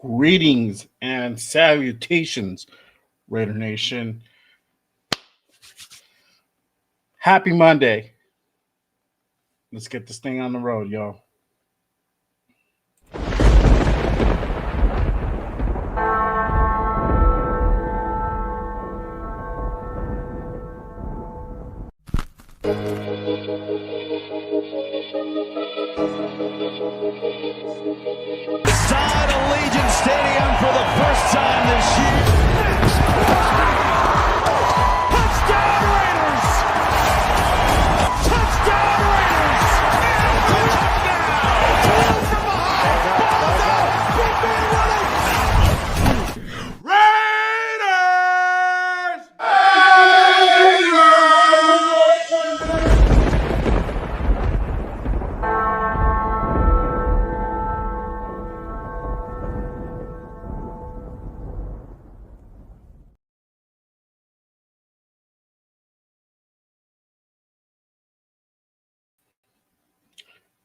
Greetings and salutations, Raider Nation. Happy Monday. Let's get this thing on the road, y'all. Inside Allegiant Stadium for the first time this year. Touchdown Raiders! Touchdown Raiders! Touchdown! Two from behind! Ball's out! Big man running!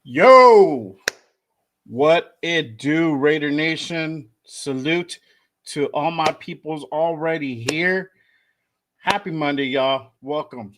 Yo, what it do, Raider Nation? Salute to all my peoples already here. Happy Monday, y'all. Welcome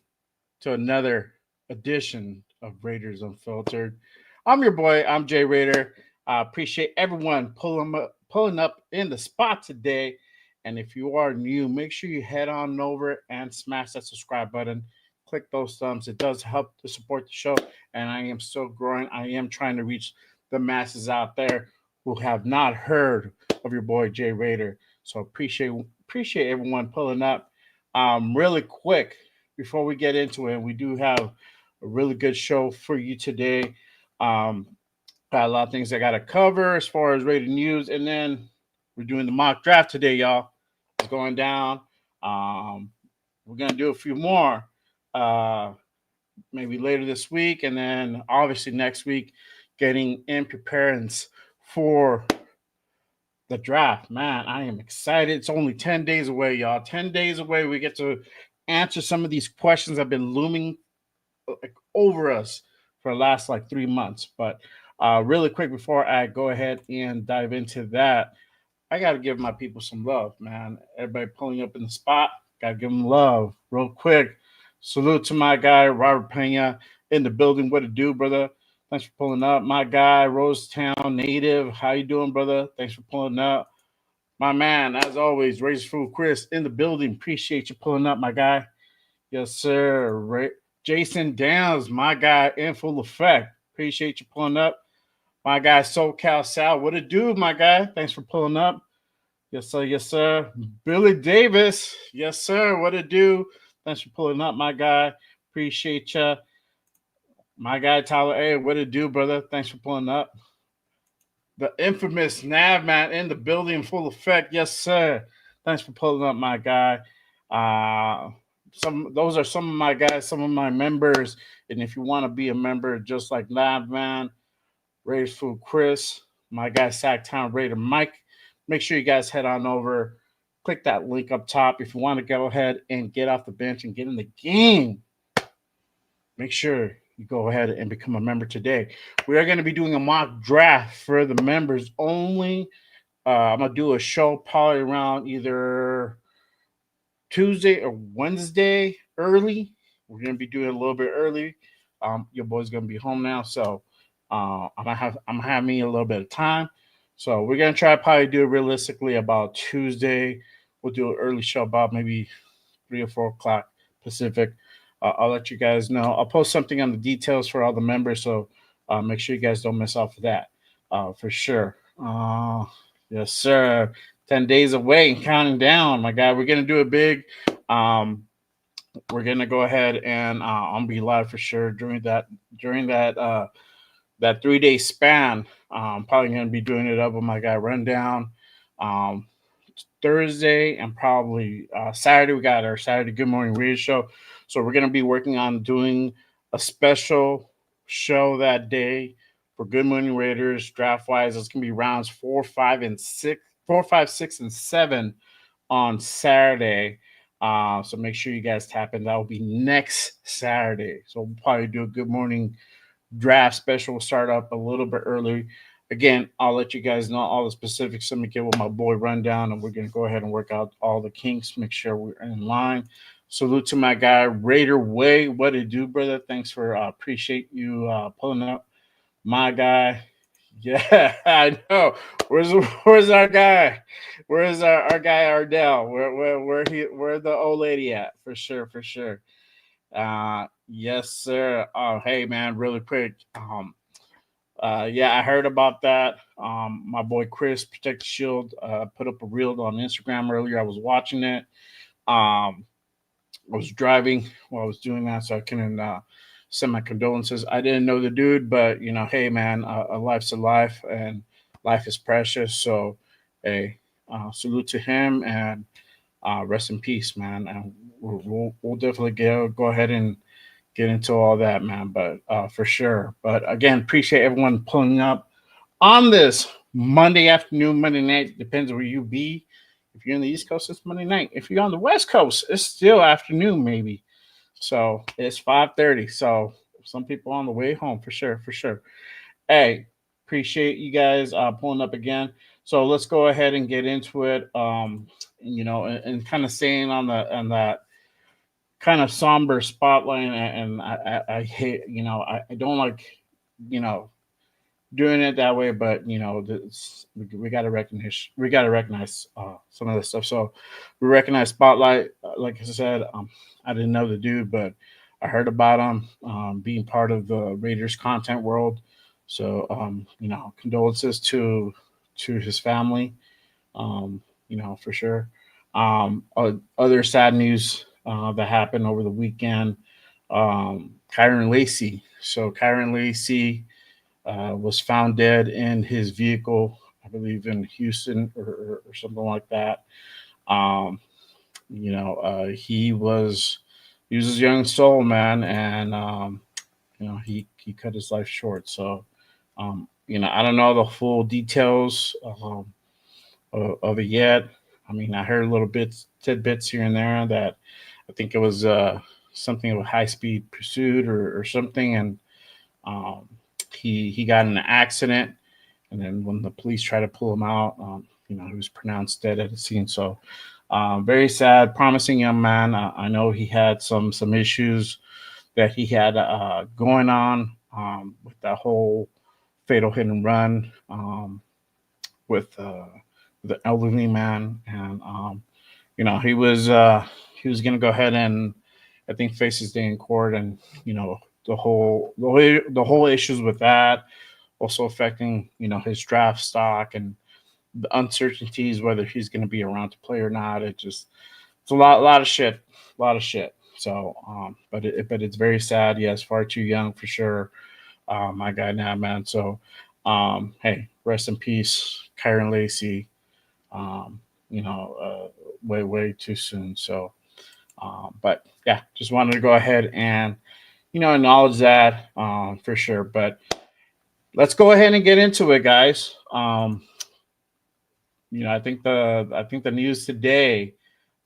to another edition of Raiders Unfiltered. I'm your boy. I'm Jay Raider. I appreciate everyone pulling up in the spot today. And if you are new, make sure you head on over and smash that subscribe button. Click those thumbs. It does help to support the show. And I am still growing. I am trying to reach the masses out there who have not heard of your boy Jay Raider. So appreciate everyone pulling up. Really quick, before we get into it, we do have a really good show for you today. Um, got a lot of things I got to cover as far as rated news, and then we're doing the mock draft today, y'all. It's going down. Um, we're gonna do a few more, uh, maybe later this week, and then obviously next week, getting in preparedness for the draft. Man, I am excited. It's only 10 days away, y'all. 10 days away. We get to answer some of these questions that have been looming over us for the last like 3 months. But really quick before I go ahead and dive into that, I got to give my people some love, man. Everybody pulling up in the spot, got to give them love real quick. Salute to my guy, Robert Pena, in the building. What it do, brother? Thanks for pulling up. My guy, Rosetown native. How you doing, brother? Thanks for pulling up. My man, as always, Razor Food Chris in the building. Appreciate you pulling up, my guy. Yes, sir. Jason Downs, my guy, in full effect. Appreciate you pulling up. My guy, SoCal Sal. What it do, my guy? Thanks for pulling up. Yes, sir. Yes, sir. Billy Davis. Yes, sir. What it do? Thanks for pulling up, my guy. Appreciate you. My guy, Tyler A. What it do, brother? Thanks for pulling up. The infamous Nav Man in the building, in full effect. Yes, sir. Thanks for pulling up, my guy. Some those are some of my guys, some of my members. And if you want to be a member, just like Nav Man, Raiders Food Chris, my guy Sacktown Raider Mike, make sure you guys head on over, click that link up top if you want to go ahead and get off the bench and get in the game. Make sure you go ahead and become a member today. We are going to be doing a mock draft for the members only. I'm going to do a show probably around either Tuesday or Wednesday early. We're going to be doing it a little bit early. Your boy's going to be home now, so I'm having me a little bit of time. So we're going to try to probably do it realistically about Tuesday. We'll do an early show about maybe 3 or 4 o'clock Pacific. I'll let you guys know. I'll post something on the details for all the members, so make sure you guys don't miss out for that, for sure. Yes, sir. 10 days away and counting down, my guy. We're gonna do it big. We're gonna go ahead and I'll be live for sure during that that 3 day span. Probably gonna be doing it up with my guy Rundown. Um, Thursday and probably Saturday. We got our Saturday Good Morning Radio show. So we're going to be working on doing a special show that day for Good Morning Raiders draft wise. It's going to be rounds 4, 5, 6, and 7 on Saturday. So make sure you guys tap in. That will be next Saturday. So we'll probably do a Good Morning draft special. We'll start up a little bit early. Again, I'll let you guys know all the specifics. Let me get with my boy Rundown, and we're going to go ahead and work out all the kinks, make sure we're in line. Salute to my guy, Raider Way. What it do, brother? Thanks for appreciate you pulling up. My guy. Yeah, I know. Where's our guy? Where's our guy Ardell? Where the old lady at? For sure, for sure. Yes, sir. Oh, hey man, really quick. Yeah, I heard about that. My boy Chris, Protect the Shield, put up a reel on Instagram earlier. I was watching it. Um, I was driving while I was doing that, so I couldn't send my condolences. I didn't know the dude, but hey, man, a life's a life, and life is precious. So, hey, salute to him, and rest in peace, man. And we'll definitely go ahead and get into all that, man. But for sure. But again, appreciate everyone pulling up on this Monday afternoon, Monday night. Depends where you be. If you're in the East Coast, it's Monday night. If you're on the West Coast, it's still afternoon, maybe. So it's 5:30. So some people on the way home for sure, for sure. Hey, appreciate you guys pulling up again. So let's go ahead and get into it. And kind of staying on that kind of somber spotlight, and I hate, I don't like, you know, doing it that way, but we got to recognize some of this stuff. So we recognize Spotlight. Like I said, I didn't know the dude, but I heard about him being part of the Raiders content world. So condolences to his family. For sure. Other sad news that happened over the weekend. Kyron Lacey. So Kyron Lacey was found dead in his vehicle, I believe in Houston or something like that. Um, he was a young soul, man, and he cut his life short. So I don't know the full details of it yet. I mean, I heard little bits, tidbits here and there that I think it was something of a high speed pursuit or something, and um, he got in an accident, and then when the police tried to pull him out, he was pronounced dead at the scene. So very sad, promising young man. I know he had some issues that he had going on with that whole fatal hit and run with the elderly man, and he was gonna go ahead and I think face his day in court, and the whole issues with that also affecting his draft stock and the uncertainties whether he's going to be around to play or not. It's a lot of shit, a lot of shit. So, but it's very sad. Yes, far too young for sure. My guy now, man. So, hey, rest in peace, Kyron Lacey. Um, way too soon. So, but yeah, just wanted to go ahead and acknowledge that for sure. But let's go ahead and get into it, guys. I think the news today,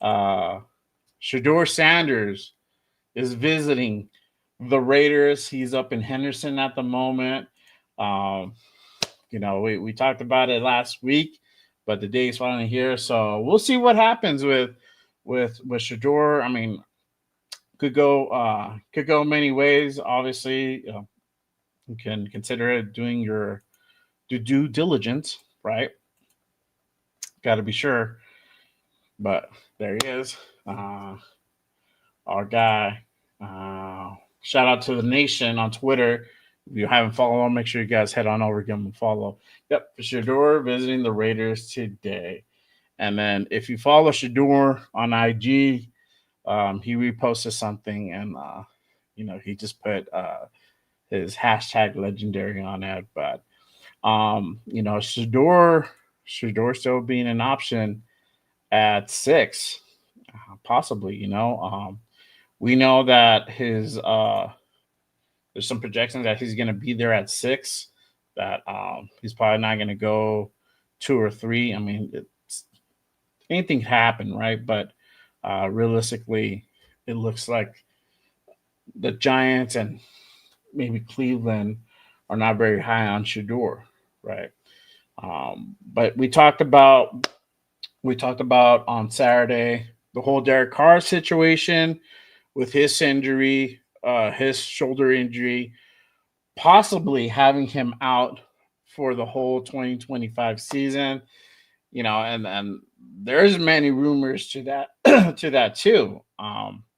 uh, Shedeur Sanders is visiting the Raiders. He's up in Henderson at the moment. Um, we talked about it last week, but the day is finally here. So we'll see what happens with Shedeur. I mean, could go many ways. Obviously, you can consider it doing your due diligence, right? Got to be sure. But there he is, our guy. Shout out to the nation on Twitter. If you haven't followed him, make sure you guys head on over, give him a follow. Yep, Shedeur visiting the Raiders today. And then if you follow Shedeur on IG, he reposted something, and he just put his hashtag legendary on it. But Shedeur still being an option at 6, possibly. We know that there's some projections that he's going to be there at 6. That he's probably not going to go 2 or 3. I mean, anything can happen, right? But realistically, it looks like the Giants and maybe Cleveland are not very high on Shedeur, right? But we talked about on Saturday the whole Derek Carr situation with his injury, his shoulder injury, possibly having him out for the whole 2025 season. And there's many rumors to that to that too.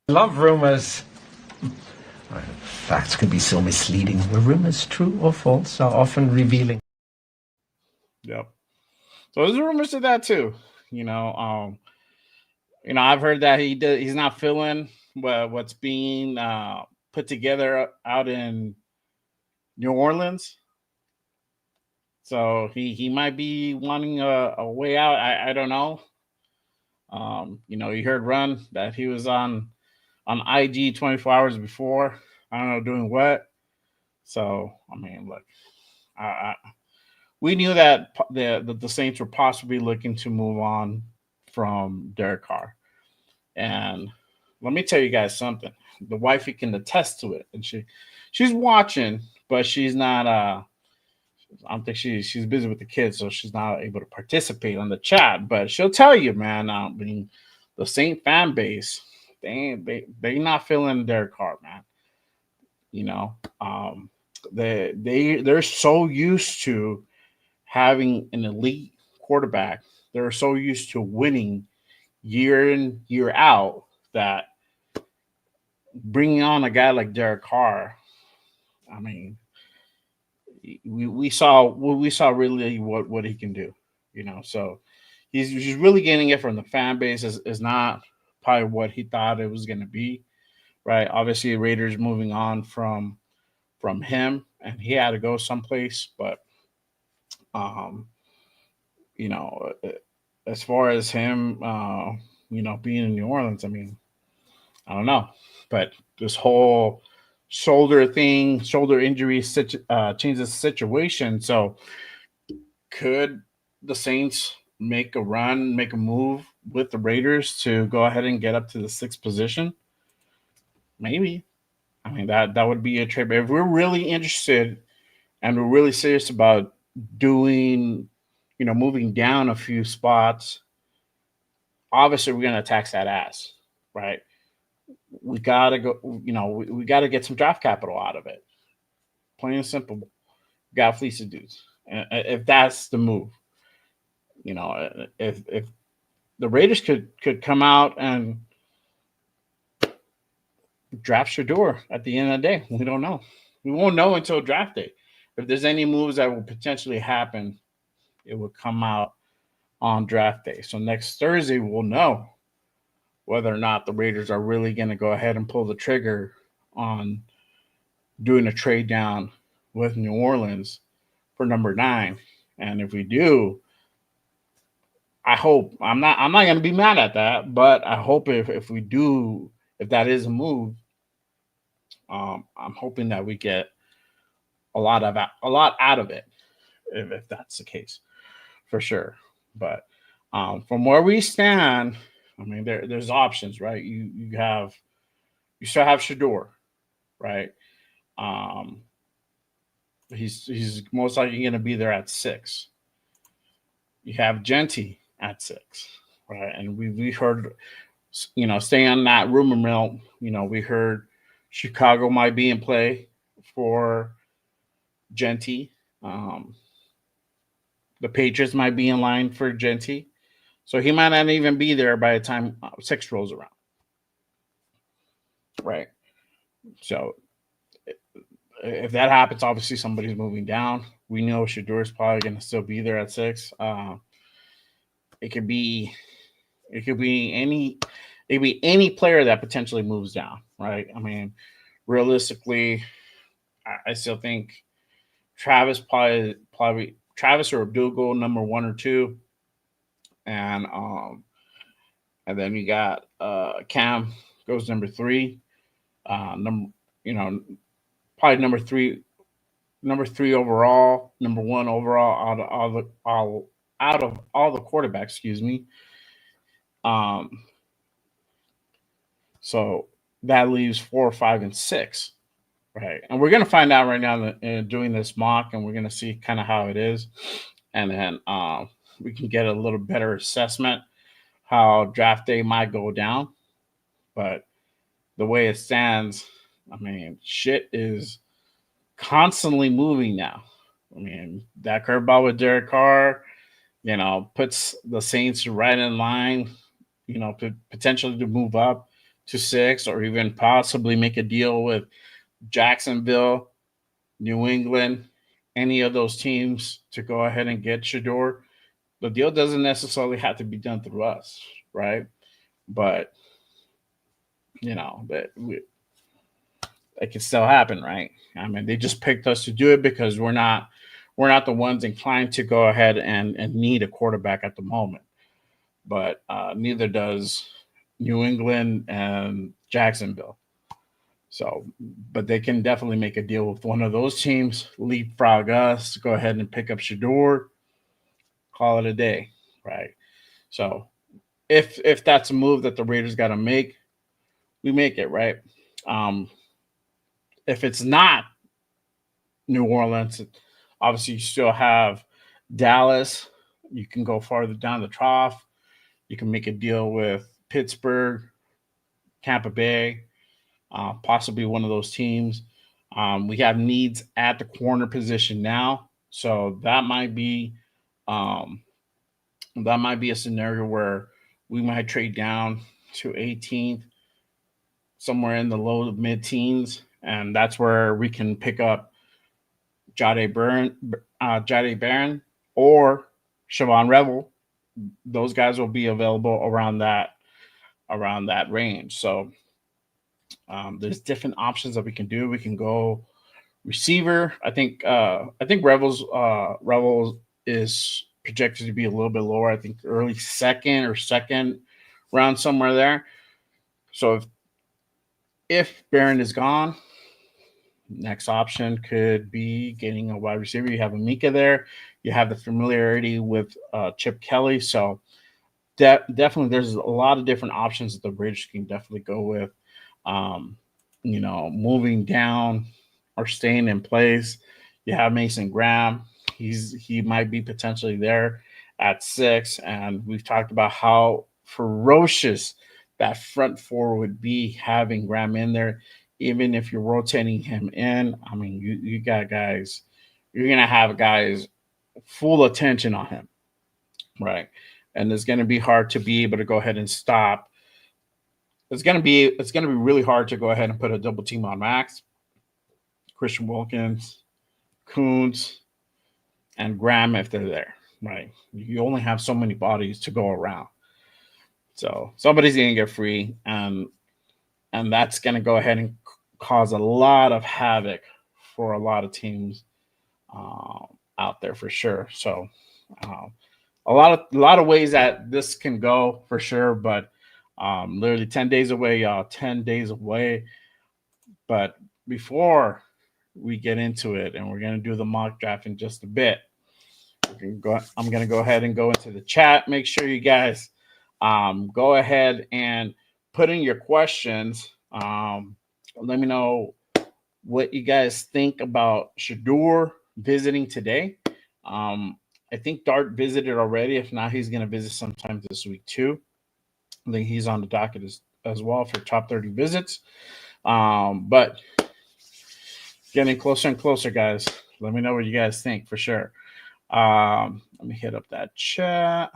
Love rumors. Facts can be so misleading. Were rumors true or false are often revealing. Yep. So there's rumors to that too. You know, I've heard that he's not feeling what's being put together out in New Orleans. So he might be wanting a way out. I don't know. You heard Run that he was on IG 24 hours before. I don't know doing what. So I mean, look, I, I, we knew that the Saints were possibly looking to move on from Derek Carr, and let me tell you guys something. The wifey can attest to it, and she's watching, but she's not. I don't think she's busy with the kids, so she's not able to participate on the chat. But she'll tell you, man. I mean, the Saint fan base, they not feeling Derek Carr, man. You know, they're so used to having an elite quarterback. They're so used to winning year in year out that bringing on a guy like Derek Carr, I mean, we saw really what he can do. So he's really getting it from the fan base. Is not probably what he thought it was going to be, right? Obviously, Raiders moving on from him, and he had to go someplace. But um, you know, as far as him, being in New Orleans, I mean, I don't know, but this whole shoulder injury changes the situation. So could the Saints make a run, make a move with the Raiders to go ahead and get up to the sixth position? Maybe. I mean, that would be a trade. But if we're really interested and we're really serious about doing, moving down a few spots, obviously we're gonna tax that ass, right? We gotta go. We gotta get some draft capital out of it. Plain and simple. We got fleece of dudes. If that's the move, if the Raiders could come out and draft Shedeur at the end of the day, we don't know. We won't know until draft day. If there's any moves that will potentially happen, it will come out on draft day. So next Thursday, we'll know whether or not the Raiders are really going to go ahead and pull the trigger on doing a trade down with New Orleans for number 9. And if we do, I hope I'm not going to be mad at that, but I hope if we do, if that is a move, I'm hoping that we get a lot out of it, if that's the case, for sure. But from where we stand, I mean, there's options, right? You still have Shedeur, right? Um, he's most likely going to be there at 6. You have Genty at 6, right? And we heard, staying on that rumor mill, we heard Chicago might be in play for Genty. The Patriots might be in line for Genty. So he might not even be there by the time 6 rolls around. Right. So if that happens, obviously somebody's moving down. We know Shedeur is probably going to still be there at 6. It could be any player that potentially moves down. Right. I mean, realistically, I still think Travis Travis or Abdul go number 1 or 2, and then you got Cam goes number 3, probably number 3 overall, number 1 overall out of all the quarterbacks. Excuse me. So that leaves 4, 5, and 6. Right. And we're going to find out right now that, doing this mock, and we're going to see kind of how it is. And then we can get a little better assessment how draft day might go down. But the way it stands, I mean, shit is constantly moving now. I mean, that curveball with Derek Carr, puts the Saints right in line, potentially to move up to 6 or even possibly make a deal with Jacksonville, New England, any of those teams to go ahead and get Shedeur. The deal doesn't necessarily have to be done through us, right? But that it can still happen, right? I mean, they just picked us to do it because we're not the ones inclined to go ahead and need a quarterback at the moment. But neither does New England and Jacksonville. So, but they can definitely make a deal with one of those teams, leapfrog us, go ahead and pick up Shedeur, call it a day, right? So, if that's a move that the Raiders got to make, we make it, right? If it's not New Orleans, obviously you still have Dallas. You can go farther down the trough. You can make a deal with Pittsburgh, Tampa Bay, possibly one of those teams. We have needs at the corner position now, so that might be a scenario where we might trade down to 18th, somewhere in the low to mid teens, and that's where we can pick up Jade Barron or Siobhan Revel. Those guys will be available around that range. So there's different options that we can do. We can go receiver. I think Revels is projected to be a little bit lower. I think early second round, somewhere there. So if Barron is gone, next option could be getting a wide receiver. You have Amika there. You have the familiarity with Chip Kelly. So definitely there's a lot of different options that the Raiders can definitely go with. Moving down or staying in place. You have Mason Graham. He might be potentially there at 6. And we've talked about how ferocious that front four would be having Graham in there. Even if you're rotating him in, I mean, you got guys, you're going to have guys full attention on him, right? And it's going to be hard to be able to go ahead and stop. It's going to be really hard to go ahead and put a double team on Max, Christian Wilkins, Kuntz, and Graham if they're there, right? You only have so many bodies to go around. So somebody's going to get free, and that's going to go ahead and cause a lot of havoc for a lot of teams out there for sure. So a lot of ways that this can go for sure, but literally 10 days away, y'all. 10 days away. But before we get into it, and we're going to do the mock draft in just a bit, I'm going to go ahead and go into the chat. Make sure you guys go ahead and put in your questions. Let me know what you guys think about Shedeur visiting today. I think Dart visited already. If not, he's going to visit sometime this week too. I think he's on the docket as well for top 30 visits. But getting closer and closer, guys. Let me know what you guys think for sure. Let me hit up that chat.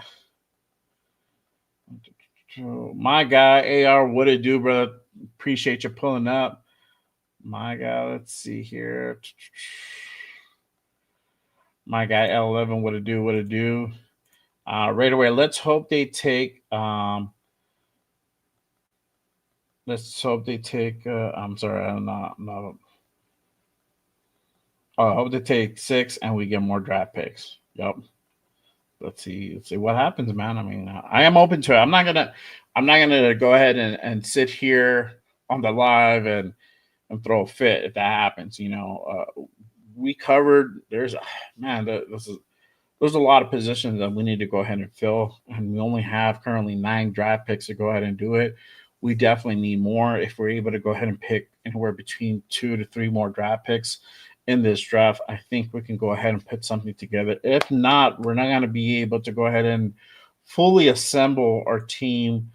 My guy, AR, what it do, brother? Appreciate you pulling up. My guy, let's see here. My guy, L11, what it do? Right away, let's hope they take I'm sorry, I'm not. I hope they take 6 and we get more draft picks. Yep. Let's see what happens, man. I mean, I am open to it. I'm not gonna go ahead and sit here on the live and throw a fit if that happens. We covered. There's a lot of positions that we need to go ahead and fill, and we only have currently 9 draft picks to go ahead and do it. We definitely need more if we're able to go ahead and pick anywhere between 2 to 3 more draft picks in this draft, I think we can go ahead and put something together. If not, we're not going to be able to go ahead and fully assemble our team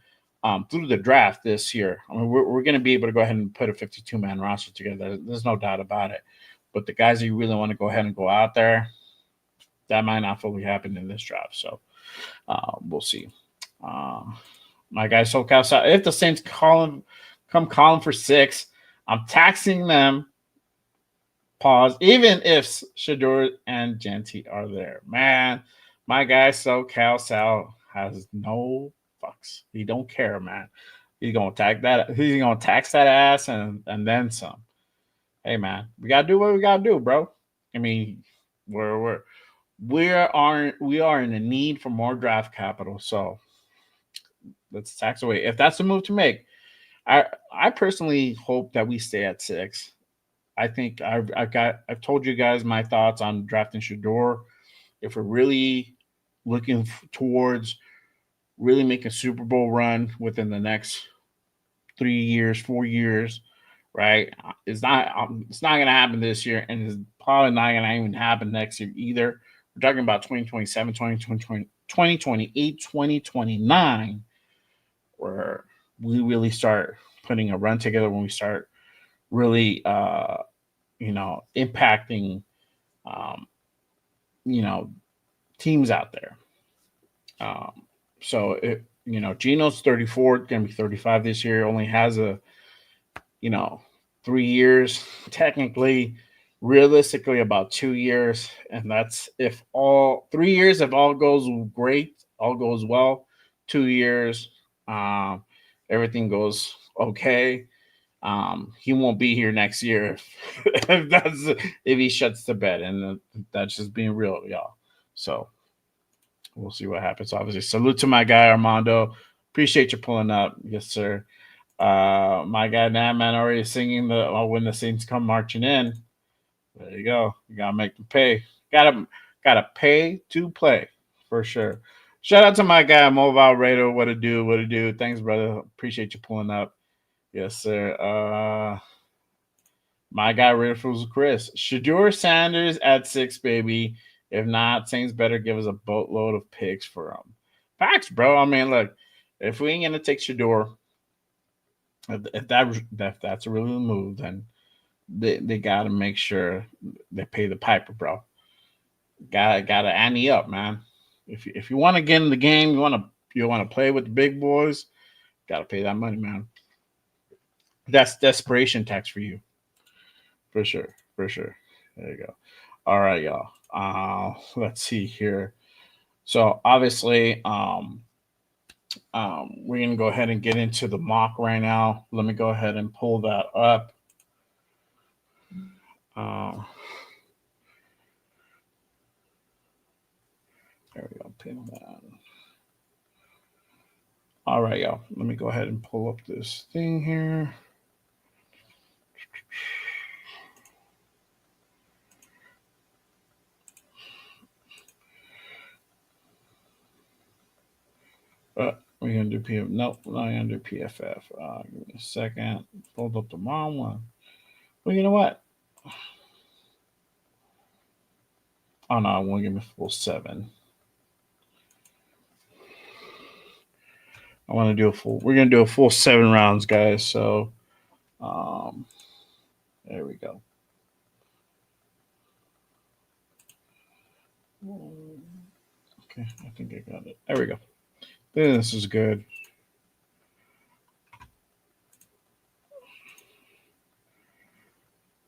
through the draft this year. I mean, we're going to be able to go ahead and put a 52-man roster together. There's no doubt about it. But the guys that you really want to go ahead and go out there, that might not fully happen in this draft. So we'll see. My guy SoCal, if the Saints come calling for 6, I'm taxing them. Pause. Even if Shedeur and Genty are there, man, my guy SoCal Sal has no fucks. He don't care, man. He's gonna tax that. He's gonna tax that ass and then some. Hey, man, we gotta do what we gotta do, bro. I mean, we are in a need for more draft capital, so let's tax away. If that's the move to make, I personally hope that we stay at 6. I think I've told you guys my thoughts on drafting Shedeur. If we're really looking towards really making a Super Bowl run within the next 3 years, 4 years, right? It's not going to happen this year, and it's probably not going to even happen next year either. We're talking about 2027, 2028, 2029, where we really start putting a run together, when we start really impacting teams out there. So Gino's 34, gonna be 35 this year, only has a 3 years, technically, realistically about 2 years, and that's if all 3 years, if all goes great, all goes well. 2 years, everything goes okay. He won't be here next year if he shuts the bed, and that's just being real, y'all. So we'll see what happens. Obviously, salute to my guy Armando. Appreciate you pulling up, yes sir. My guy Natman already singing the when the Saints come marching in. There you go. You gotta make them pay. Gotta pay to play for sure. Shout out to my guy Mobile Raider. What to do? Thanks, brother. Appreciate you pulling up. Yes, sir. My guy Riffles Chris. Shedeur Sanders at 6, baby. If not, Saints better give us a boatload of picks for him. Facts, bro. I mean, look, if we ain't gonna take Shedeur, if that's a really move, then they gotta make sure they pay the piper, bro. Gotta ante up, man. If you want to get in the game, you want to play with the big boys, gotta pay that money, man. That's desperation tax for you, for sure. There you go. All right, y'all. Let's see here. So obviously, we're gonna go ahead and get into the mock right now. Let me go ahead and pull that up. There we go. Pin that. All right, y'all. Let me go ahead and pull up this thing here. We're gonna do PF. Nope, we're not gonna do PFF. Give me a second. Pulled up the wrong one. Well, you know what? Oh no, I won't give me full 7. I want to do a full. We're gonna do a full 7 rounds, guys. So, there we go. Okay, I think I got it. There we go. This is good.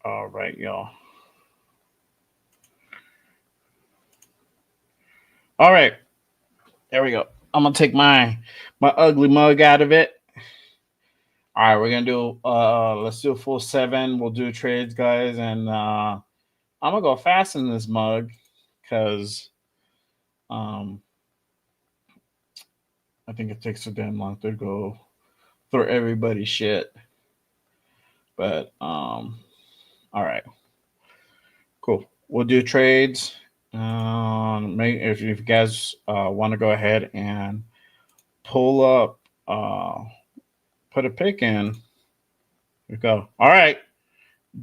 All right, y'all. All right. There we go. I'm gonna take my ugly mug out of it. All right, we're gonna do let's do a full 7. We'll do trades, guys, and I'm gonna go fast in this mug because I think it takes so damn long to go through everybody's shit. But all right, cool. We'll do trades. If you guys want to go ahead and pull up, put a pick in. we go. All right.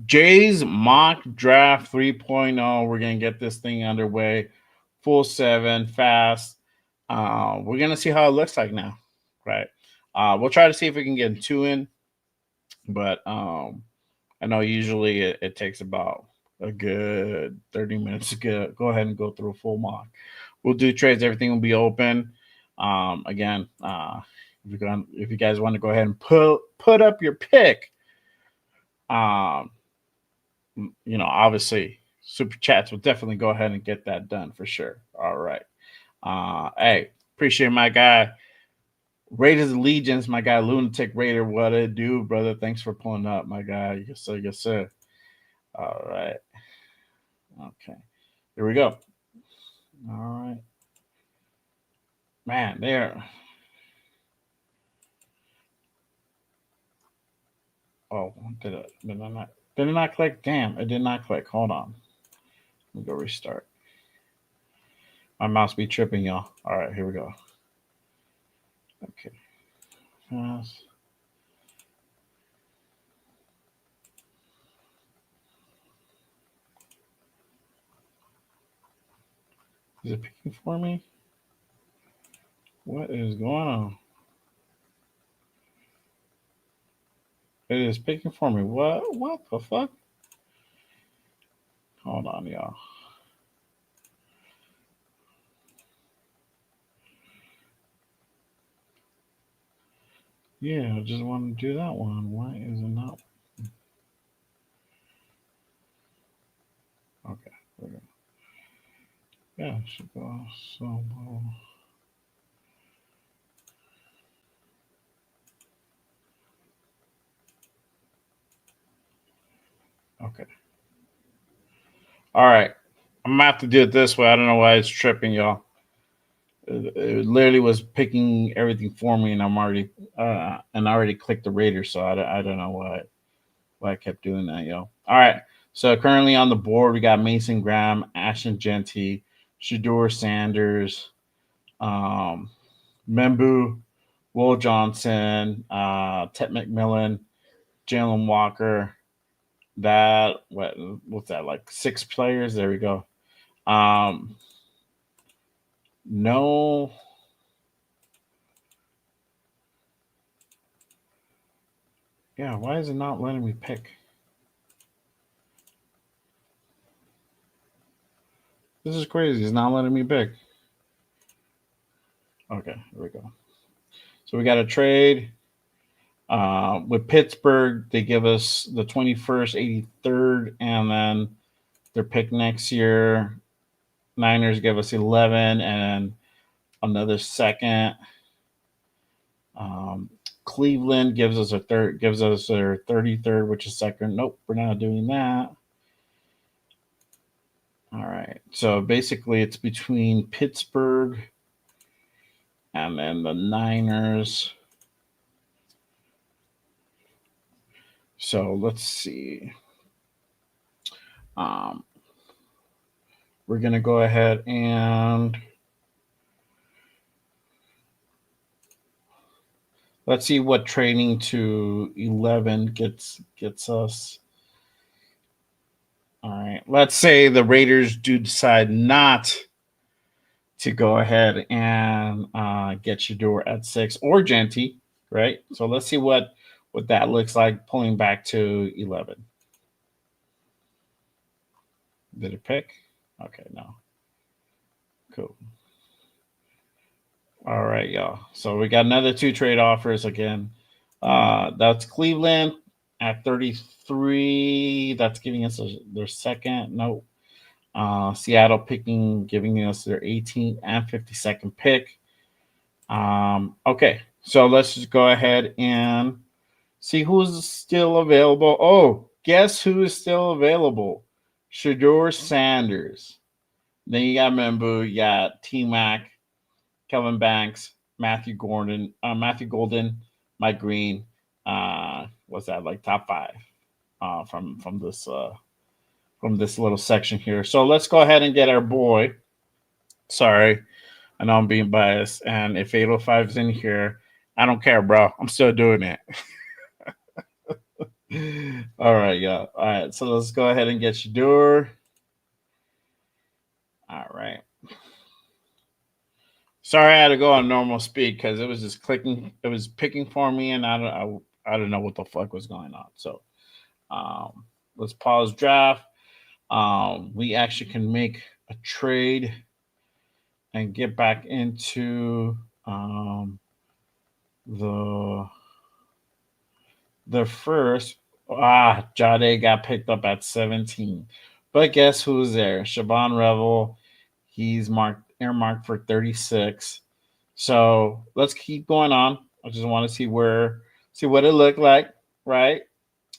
Jay's mock draft 3.0. We're going to get this thing underway. Full 7, fast. We're going to see how it looks like now. Right. We'll try to see if we can get 2 in. But I know usually it takes about a good 30 minutes to go ahead and go through a full mock. We'll do trades. Everything will be open. Again, if you guys want to go ahead and put up your pick, obviously super chats will definitely go ahead and get that done for sure. All right. Hey, appreciate my guy. Raiders Allegiance, my guy Lunatic Raider. What it do, brother? Thanks for pulling up, my guy. Yes, sir. Yes, sir. All right. Okay. Here we go. All right. Man, there. Oh, did I not click? Damn, it did not click. Hold on. Let me go restart. My mouse be tripping, y'all. All right, here we go. Okay. Fast. Is it picking for me? What is going on? It is picking for me. What the fuck? Hold on, y'all. Yeah, I just want to do that one. Why is it not? Okay, there we go. Yeah, it should go so low. Okay. All right. I'm gonna have to do it this way. I don't know why it's tripping, y'all. It literally was picking everything for me, and I already clicked the Raiders, so I don't know why I kept doing that, yo. All right. So currently on the board, we got Mason Graham, Ashton Genty, Shedeur Sanders, Membu, Will Johnson, Ted McMillan, Jalen Walker. What's that, like 6 players? There we go. No. Yeah, why is it not letting me pick? This is crazy. It's not letting me pick. Okay, here we go. So we got a trade with Pittsburgh. They give us the 21st, 83rd, and then their pick next year. Niners give us 11 and another second. Cleveland gives us their 33rd, which is second. Nope, we're not doing that. All right. So basically it's between Pittsburgh and then the Niners. So let's see. We're gonna go ahead and let's see what trading to 11 gets us. All right. Let's say the Raiders do decide not to go ahead and get Shedeur at 6 or Genty, right? So let's see what that looks like pulling back to 11. Did it pick? Okay, no. Cool. All right, y'all. So we got another 2 trade offers again. That's Cleveland at 33. That's giving us their second. Nope. Seattle giving us their 18th and 52nd pick. Okay, so let's just go ahead and see who's still available. Oh, guess who is still available? Shedeur Sanders. Then you got Membu, you got T-Mac, Kevin Banks, Matthew Golden, Mike Green. What's that, like top 5 from this little section here. So let's go ahead and get our boy. Sorry, I know I'm being biased. And if 805 is in here, I don't care, bro. I'm still doing it. All right, y'all. All right, so let's go ahead and get Shedeur. All right. Sorry, I had to go on normal speed because it was just clicking. It was picking for me, and I don't know what the fuck was going on. So, um, let's pause draft. We actually can make a trade and get back into the the first. Jade got picked up at 17, but guess who's there? Siobhan Revel. He's marked earmarked for 36. So let's keep going on. I just want to see what it looked like, right?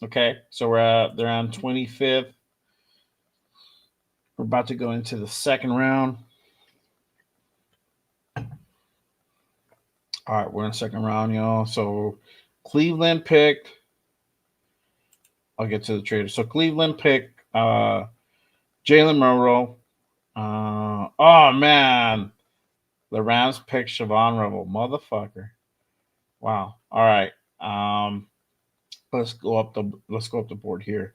Okay, so they're on 25th. We're about to go into the second round. All right, we're in the second round, y'all. So Cleveland picked. I'll get to the trader. So Cleveland picked Jalen Monroe. Oh man, the Rams picked Siobhan Rebel, motherfucker. Wow. All right. Let's go up the board here.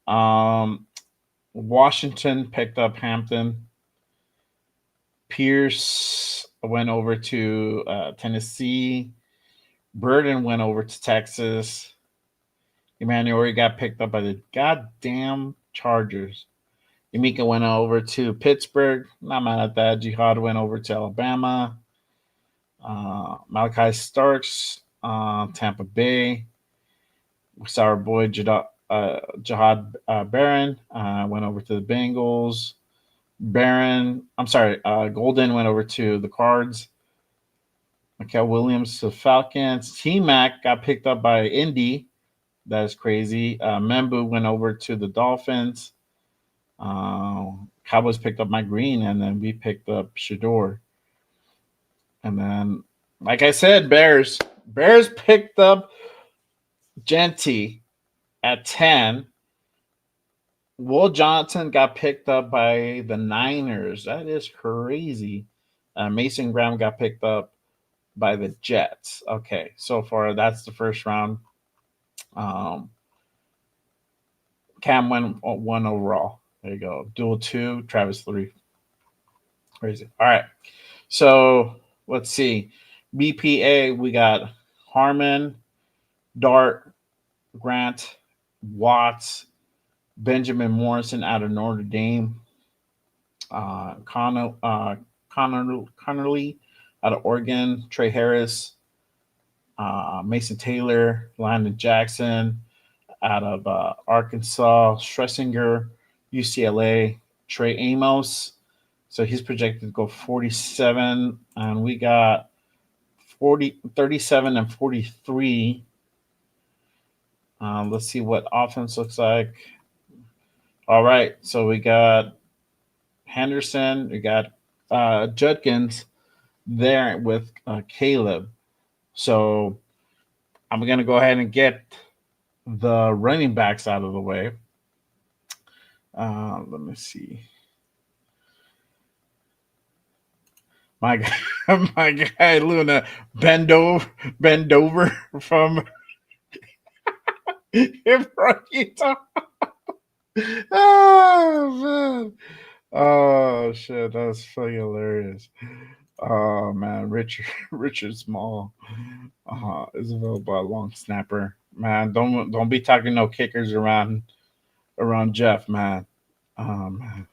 Um, Washington picked up Hampton. Pierce went over to Tennessee. Burden went over to Texas. Emmanuel got picked up by the goddamn Chargers. Emeka went over to Pittsburgh. Not mad at that. Jihad went over to Alabama. Malachi Starks, Tampa Bay. We saw our boy Jihad Barron went over to the Bengals. Golden went over to the Cards. Mikel Williams to Falcons. T Mac got picked up by Indy. That is crazy. Membu went over to the Dolphins. Cowboys picked up Mike Green, and then we picked up Shedeur. And then, like I said, Bears picked up Genty at 10. Will Johnson got picked up by the Niners. That is crazy. Mason Graham got picked up by the Jets. Okay, so far that's the first round. Um, Cam went one overall. There you go. Dual 2, Travis 3. Crazy. All right. So let's see. BPA, we got Harmon, Dart, Grant, Watts, Benjamin Morrison out of Notre Dame, Connerly out of Oregon, Trey Harris, Mason Taylor, Landon Jackson out of Arkansas, Schlesinger, UCLA, Trey Amos. So he's projected to go 47, and we got 37 and 43. Let's see what offense looks like. All right, so we got Henderson, we got Judkins there with Caleb. So I'm going to go ahead and get the running backs out of the way. Let me see. My guy, my guy Luna bend over from Utah. Oh man. Oh shit, that's fucking hilarious. Oh man, Richard Small is available at long snapper. Man, don't be talking no kickers around Jeff, man. Man.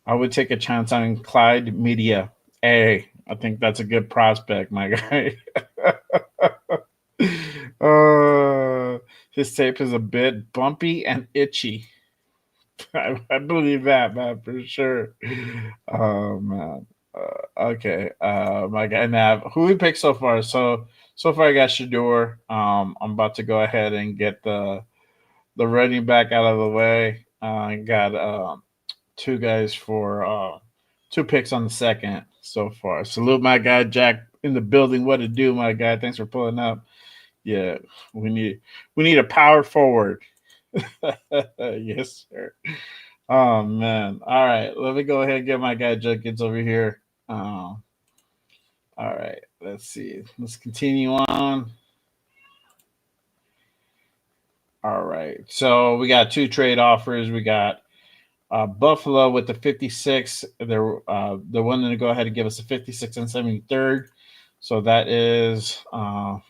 I would take a chance on Clyde Media. Hey, I think that's a good prospect, my guy. His tape is a bit bumpy and itchy. I believe that, man, for sure. Oh man. Okay. My guy Nav. Who we picked so far? So far I got Shedeur. I'm about to go ahead and get the running back out of the way. I got two guys for 2 picks on the second so far. Salute my guy Jack in the building. What to do, my guy? Thanks for pulling up. Yeah, we need a power forward. Yes, sir. Oh man. All right. Let me go ahead and get my guy Jenkins over here. All right. Let's see. Let's continue on. All right. So we got two trade offers. We got Buffalo with the 56. They're willing to go ahead and give us a 56 and 73rd. So that is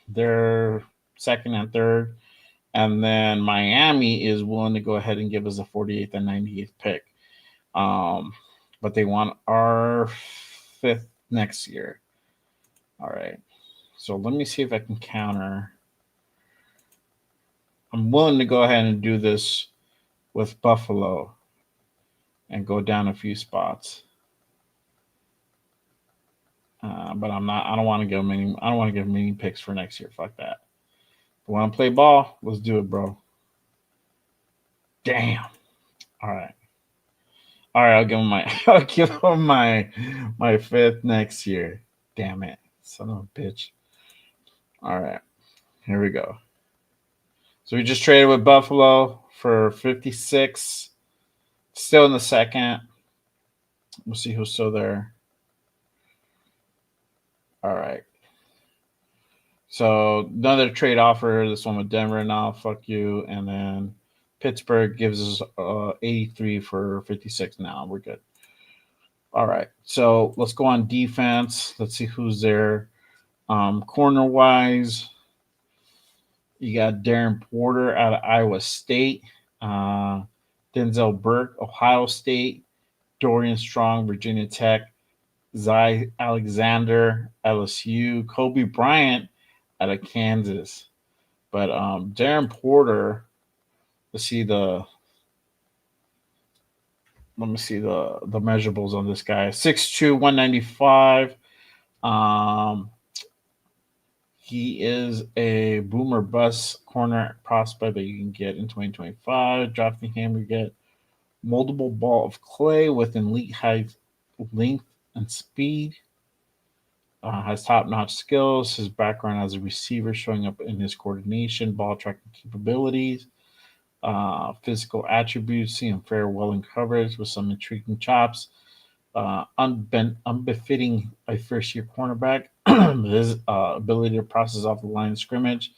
their second and third. And then Miami is willing to go ahead and give us a 48th and 98th pick. But they want our fifth next year. All right. So let me see if I can counter. I'm willing to go ahead and do this with Buffalo and go down a few spots. But I'm not. I don't want to give them any. I don't want to give them any picks for next year. Fuck that. If want to play ball? Let's do it, bro. Damn. All right. All right. I'll give them my. I'll give them my fifth next year. Damn it, son of a bitch. All right. Here we go. So we just traded with Buffalo for 56. Still in the second. We'll see who's still there. All right. So another trade offer. This one with Denver now. Fuck you. And then Pittsburgh gives us 83 for 56 now. We're good. All right. So let's go on defense. Let's see who's there. Corner wise, you got Darren Porter out of Iowa State. Denzel Burke, Ohio State. Dorian Strong, Virginia Tech. Zy Alexander, LSU. Kobe Bryant out of Kansas. But Darren Porter, let's see the let me see the measurables on this guy. 6'2", 195. He is a boomer bust corner prospect that you can get in 2025. Drafting him, you get multiple ball of clay with elite height, length, and speed. Has top-notch skills. His background as a receiver showing up in his coordination, ball tracking capabilities, physical attributes, seeing fair, well in coverage with some intriguing chops. Unbefitting a first-year cornerback. His ability to process off the line of scrimmage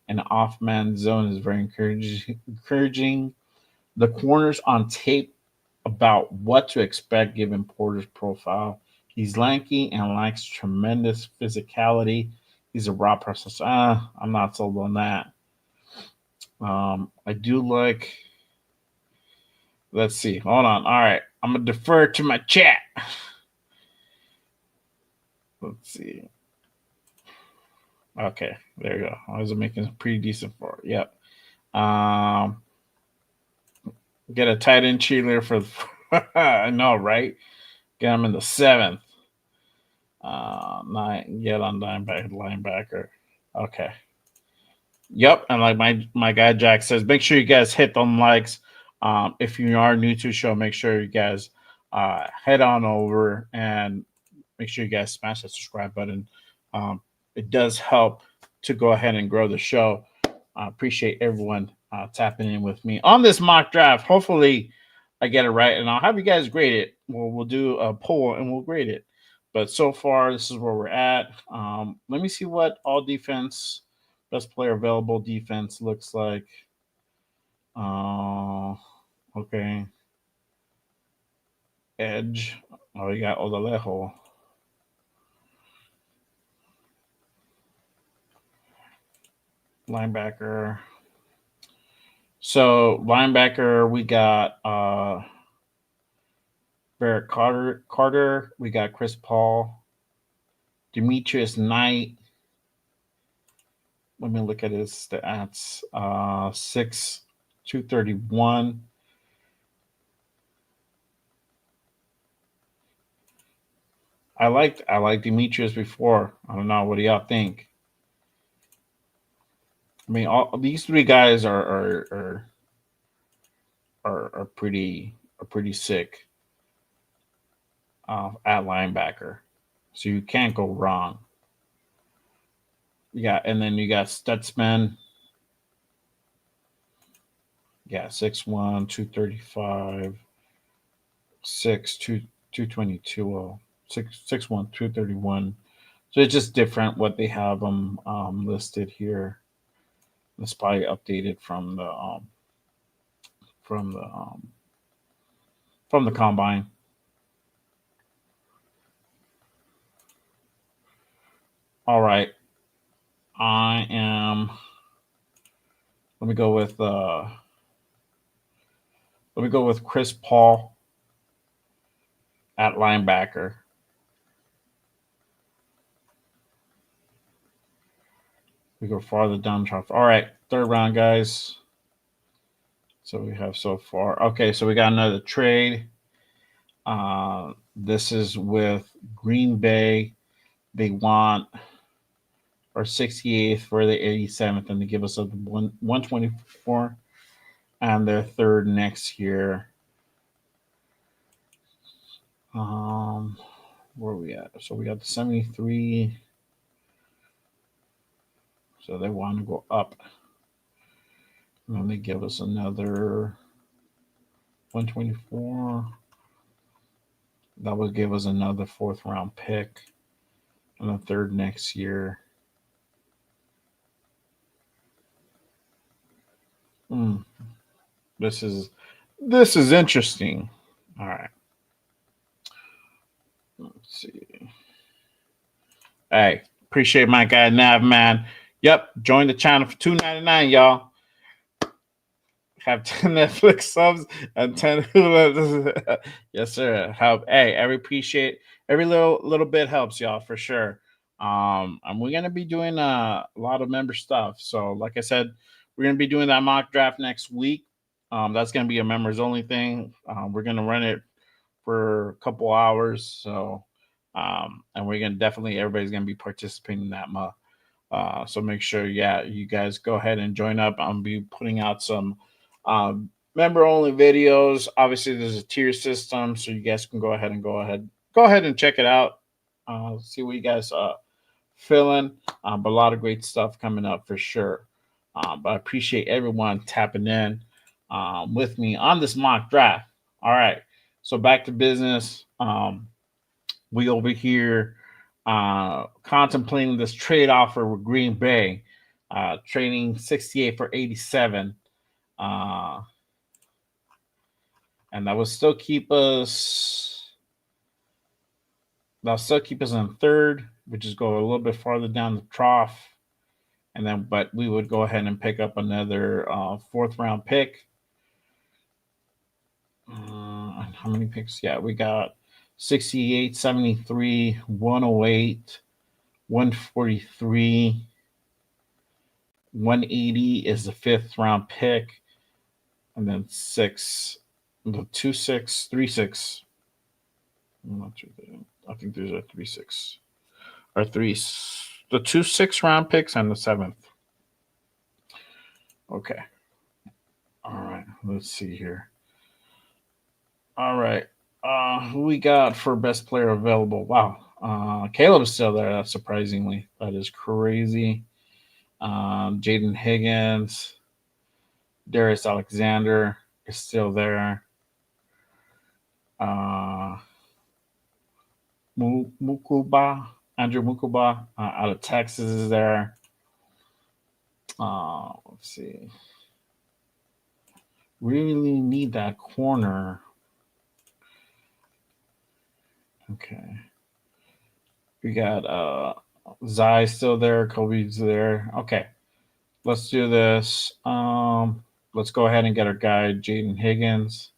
and off-man zone is very encouraging. The corners on tape about what to expect given Porter's profile. He's lanky and lacks tremendous physicality. He's a raw processor. I'm not sold on that. I do like. Let's see. Hold on. All right. I'm going to defer to my chat. Let's see. Okay. There you go. I was making pretty decent for it. Yep. Get a tight end cheerleader for. I know, right? Get him in the seventh. Get on linebacker. Okay. Yep, and like my guy Jack says, make sure you guys hit them likes. If you are new to the show, make sure you guys head on over and make sure you guys smash that subscribe button. It does help to go ahead and grow the show. I appreciate everyone tapping in with me on this mock draft. Hopefully, I get it right, and I'll have you guys grade it. We'll do a poll and we'll grade it. But so far, this is where we're at. Let me see what all defense, best player available defense looks like. Okay. Edge. Oh, you got Odalejo. Linebacker. So linebacker, we got Derek Carter. We got Chris Paul. Demetrius Knight. Let me look at his stats. 6', 231. I liked Demetrius before. I don't know. What do y'all think? I mean, all these three guys are pretty sick at linebacker, so you can't go wrong. Yeah, and then you got Stutzman. Yeah, 6'1", 235, 222, 6'1", 231. So it's just different what they have them listed here. It's probably updated from from the um, from the combine. All right, I am. Let me go with Chris Paul at linebacker. We go farther down the draft. All right, third round, guys. So we have so far. Okay, so we got another trade. This is with Green Bay. They want our 68th for the 87th, and they give us a 124 and their third next year. Um, where are we at? So we got the 73. So they want to go up. And then they give us another 124. That would give us another fourth round pick and a third next year. Hmm. This is interesting. All right. Let's see. Hey, appreciate my guy Nav, man. Yep, join the channel for $2.99, y'all. Have 10 Netflix subs and 10 Hulu. Yes, sir. Help. Hey, I appreciate every little bit helps, y'all, for sure. And we're gonna be doing a lot of member stuff. So, like I said, we're gonna be doing that mock draft next week. That's gonna be a members only thing. We're gonna run it for a couple hours. So, and we're gonna definitely everybody's gonna be participating in that. So make sure, yeah, you guys go ahead and join up. I'll be putting out some member only videos. Obviously, there's a tier system, so you guys can go ahead and check it out. See what you guys feeling. But a lot of great stuff coming up for sure. But I appreciate everyone tapping in with me on this mock draft. All right, so back to business. We over here contemplating this trade offer with Green Bay, trading 68 for 87. Uh, and that'll still keep us in third, which is go a little bit farther down the trough. And then, but we would go ahead and pick up another fourth round pick. How many picks? Yeah, we got 68, 73, 108, 143. 180 is the fifth round pick, and then the 2-6, 3-6. I'm not sure. I think there's a 3-6 or the 2-6 round picks and the seventh. Okay. All right. Let's see here. All right. Who we got for best player available? Wow. Caleb's still there. Surprisingly, that is crazy. Jaden Higgins, Darius Alexander is still there. Mukuba, Andrew Mukuba out of Texas is there. Let's see. Really need that corner. Okay. We got Zai still there. Kobe's there. Okay. Let's do this. Let's go ahead and get our guy Jaden Higgins.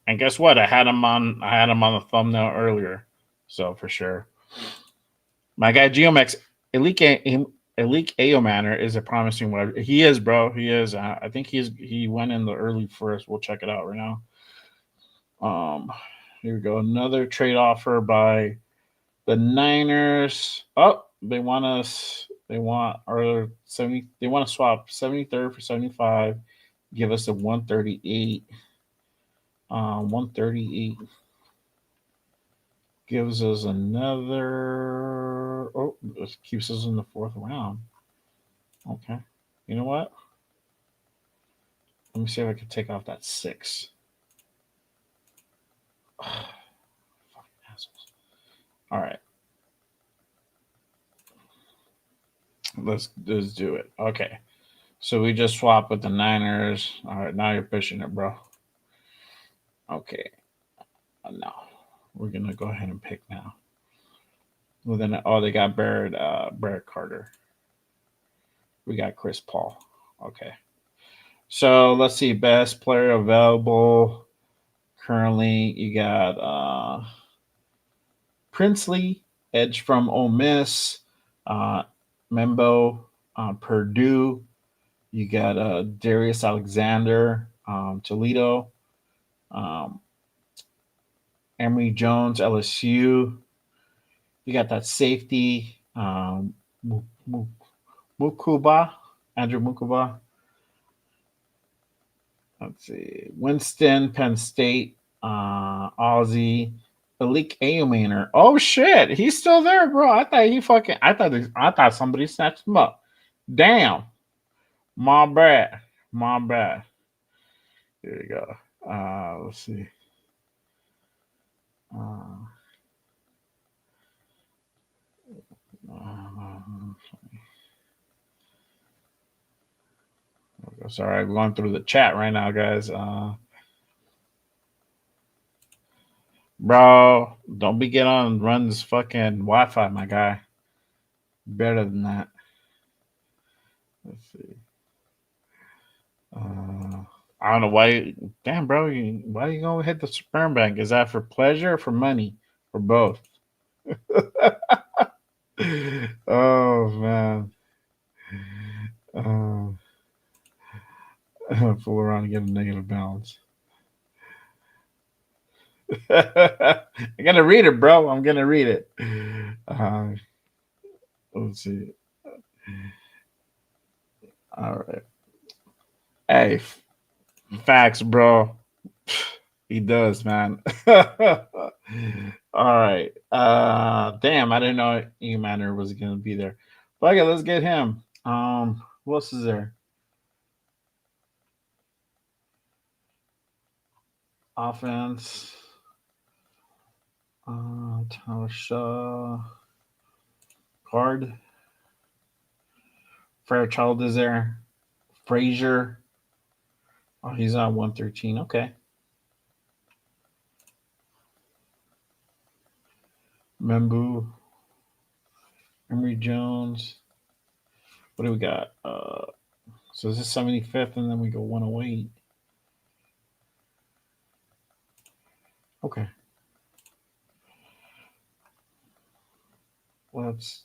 And guess what? I had him on the thumbnail earlier. So for sure. My guy Geomex Elite Aomanner is a promising wide. He is, bro. He is. I think he went in the early first. We'll check it out right now. Here we go. Another trade offer by the Niners. Oh, they want us. They want our 70. They want to swap 73rd for 75. Give us a 138. 138 gives us another. Oh, this keeps us in the fourth round. Okay. You know what? Let me see if I can take off that 6. Oh, fucking assholes. All right. Let's do it. Okay. So we just swapped with the Niners. All right, now you're pushing it, bro. Okay. No. We're gonna go ahead and pick now. Well then they got Barrett Carter. We got Chris Paul. Okay. So let's see. Best player available. Currently you got Princely, edge from Ole Miss, uh, Membo, Purdue. You got Darius Alexander, Toledo, um, Emory Jones, LSU. You got that safety, Mukuba, Andrew Mukuba. Let's see, Winston, Penn State, Aussie, Malik Ayumaner. Oh shit, he's still there, bro. I thought somebody snatched him up. Damn, my bad, my bad. Here you go. Let's see. Uh, sorry, I'm going through the chat right now, guys. Bro, don't be getting on and run this fucking Wi-Fi, my guy. Better than that. Let's see. I don't know why. Damn, bro, why you gonna hit the sperm bank? Is that for pleasure or for money? For both? Oh man. Uh, fool around and get a negative balance. I'm gonna read it, bro. I'm gonna read it. Uh, let's see. All right. Hey, facts, bro. He does, man. All right. Damn, I didn't know E-Manor was gonna be there. But okay, let's get him. Who else is there? Offense. Tyler Shaw. Card. Fairchild is there. Frazier. Oh, he's on 113. Okay. Membu. Emory Jones. What do we got? So this is 75th, and then we go 108. Okay. Let's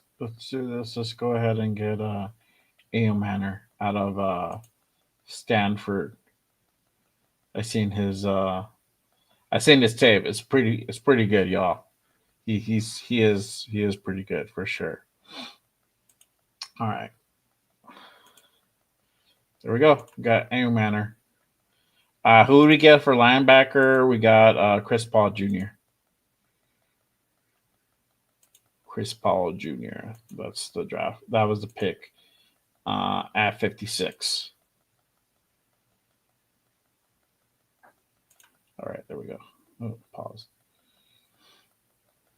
do this. Let's go ahead and get A.M. Manor out of Stanford. I seen his tape. It's pretty good, y'all. He is pretty good for sure. All right. There we go. We got A.M. Manor. Who do we get for linebacker? We got Chris Paul Jr. Chris Paul Jr. That's the draft. That was the pick at 56. All right, there we go. Oh, pause.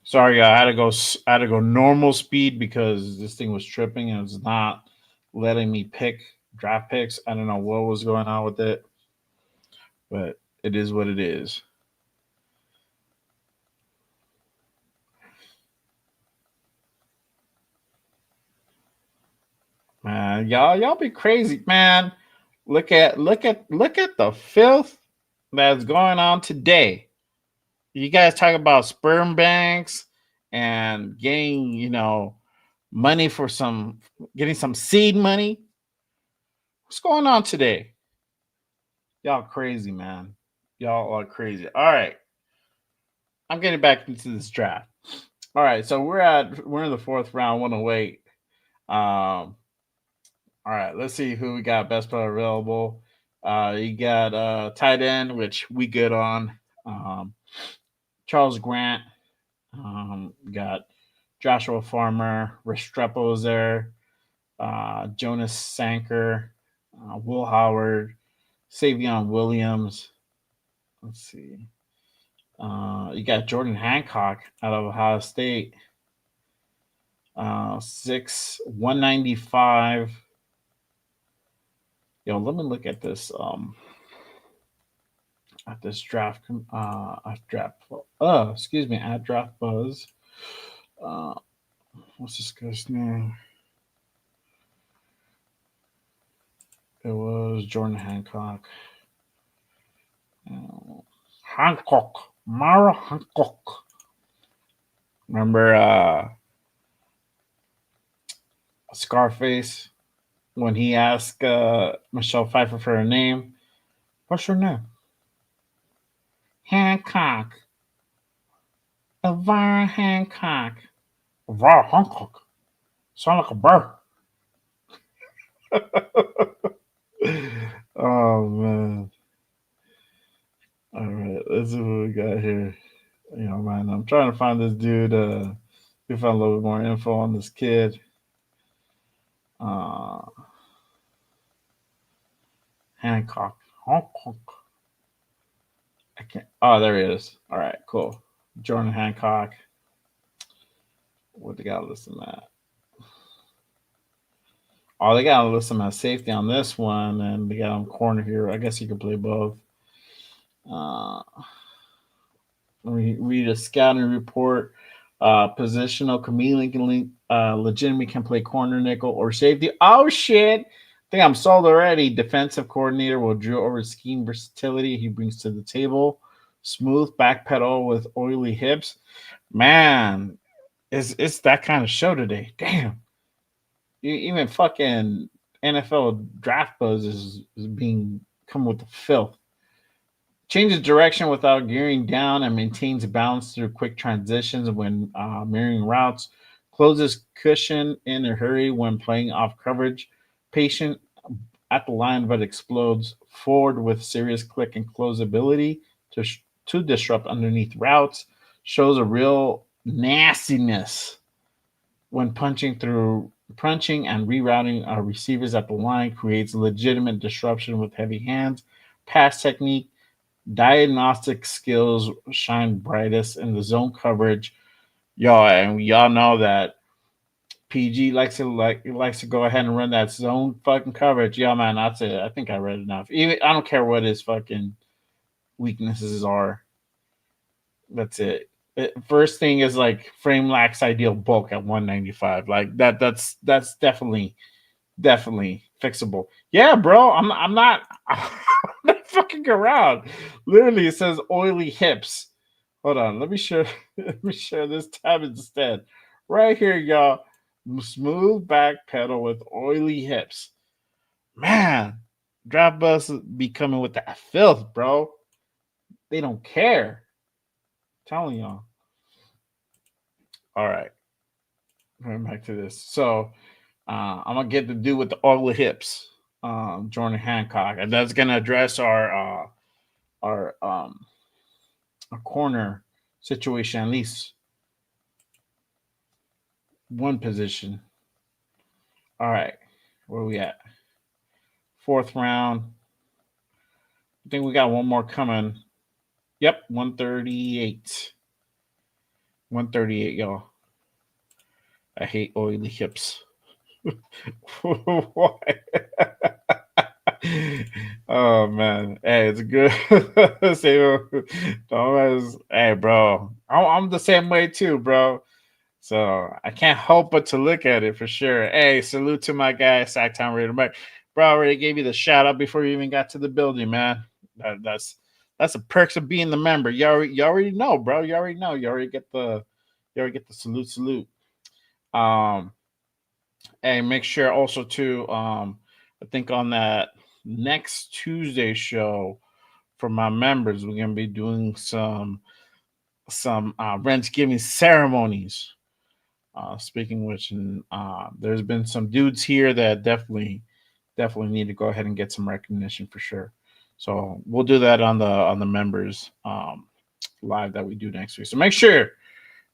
Sorry, I had to go normal speed because this thing was tripping and it's not letting me pick draft picks. I don't know what was going on with it, but it is what it is. Man, y'all be crazy, man. Look at the filth that's going on today. You guys talk about sperm banks and getting, money for getting some seed money. What's going on today? Y'all crazy, man. Y'all are crazy. All right. I'm getting back into this draft. All right, so we're in the fourth round, 108. All right, let's see who we got best player available. You got tight end, which we good on. Charles Grant. Got Joshua Farmer, Restrepo is there. Jonas Sanker, Will Howard, Savion Williams. Let's see. You got Jordan Hancock out of Ohio State. 195. Yo, let me look at this. At this draft. Excuse me. At Draft Buzz. Uh, what's this guy's name? It was Jordan Hancock. Mara Hancock. Remember Scarface when he asked Michelle Pfeiffer for her name? What's your name? Hancock. Elvira Hancock. Elvira Hancock. Sound like a bird. Oh man. All right, let's see what we got here. Man, I'm trying to find this dude. We found a little bit more info on this kid. Uh, Hancock. Hancock. I can't. Oh, there he is. All right, cool. Jordan Hancock. What they got to listen at? Oh, they got to listen at safety on this one, and they got him corner here. I guess he could play both. Let me read a scouting report. Positional chameleon can legitimately can play corner, nickel, or safety. Oh shit! I think I'm sold already. Defensive coordinator will drill over scheme versatility he brings to the table. Smooth back pedal with oily hips. Man, it's that kind of show today. Damn. Even fucking NFL draft buzz is being come with the filth. Changes direction without gearing down and maintains balance through quick transitions when mirroring routes. Closes cushion in a hurry when playing off coverage. Patient at the line but explodes forward with serious click and close ability to disrupt underneath routes. Shows a real nastiness when punching and rerouting receivers at the line. Creates legitimate disruption with heavy hands. Pass technique. Diagnostic skills shine brightest in the zone coverage. Y'all know that PG likes to go ahead and run that zone fucking coverage. Yeah, man, that's it. I think I read enough. Even I don't care what his fucking weaknesses are. That's it. First thing is like frame lacks ideal bulk at 195. Like that's definitely fixable. Yeah, bro. I'm not I'm not fucking around. Literally, it says oily hips. Hold on, let me share this tab instead. Right here, y'all. Smooth back pedal with oily hips. Man, draft bus be coming with that filth, bro. They don't care. I'm telling y'all. All right. Going back to this. So I'm gonna get the dude with the oily hips, Jordan Hancock, and that's gonna address our a corner situation, at least one position. All right, where are we at? Fourth round. I think we got one more coming. Yep, 138. 138, y'all. I hate oily hips. Why? Oh man, hey, it's good. Hey, bro, I'm the same way too, bro. So I can't help but to look at it for sure. Hey, salute to my guy, Sacktown Raider Mike. Bro, I already gave you the shout out before you even got to the building, man. That's the perks of being the member. You already know, bro. You already know. You already get the salute. Um, and make sure also to I think on that next Tuesday show for my members, we're gonna be doing some Friendsgiving ceremonies. Speaking which, there's been some dudes here that definitely need to go ahead and get some recognition for sure. So we'll do that on the members live that we do next week. So make sure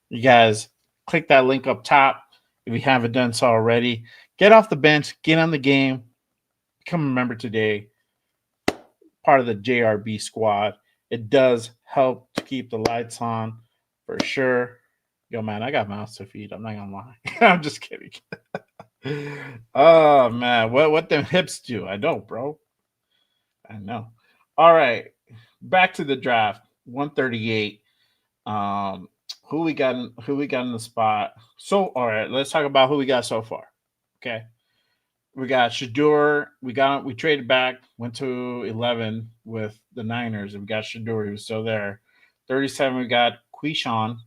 you guys click that link up top if you haven't done so already. Get off the bench, get on the game, become a member today, part of the JRB squad. It does help to keep the lights on for sure. Yo, man, I got mouths to feed. I'm not gonna lie. I'm just kidding. Oh man, what them hips do? I know, bro. I know. All right, back to the draft. 138. Um, who we got in the spot? So, all right, let's talk about who we got so far. Okay, we got Shedeur. We traded back, went to 11 with the Niners, and we got Shedeur. He was still there. 37, we got Quishon.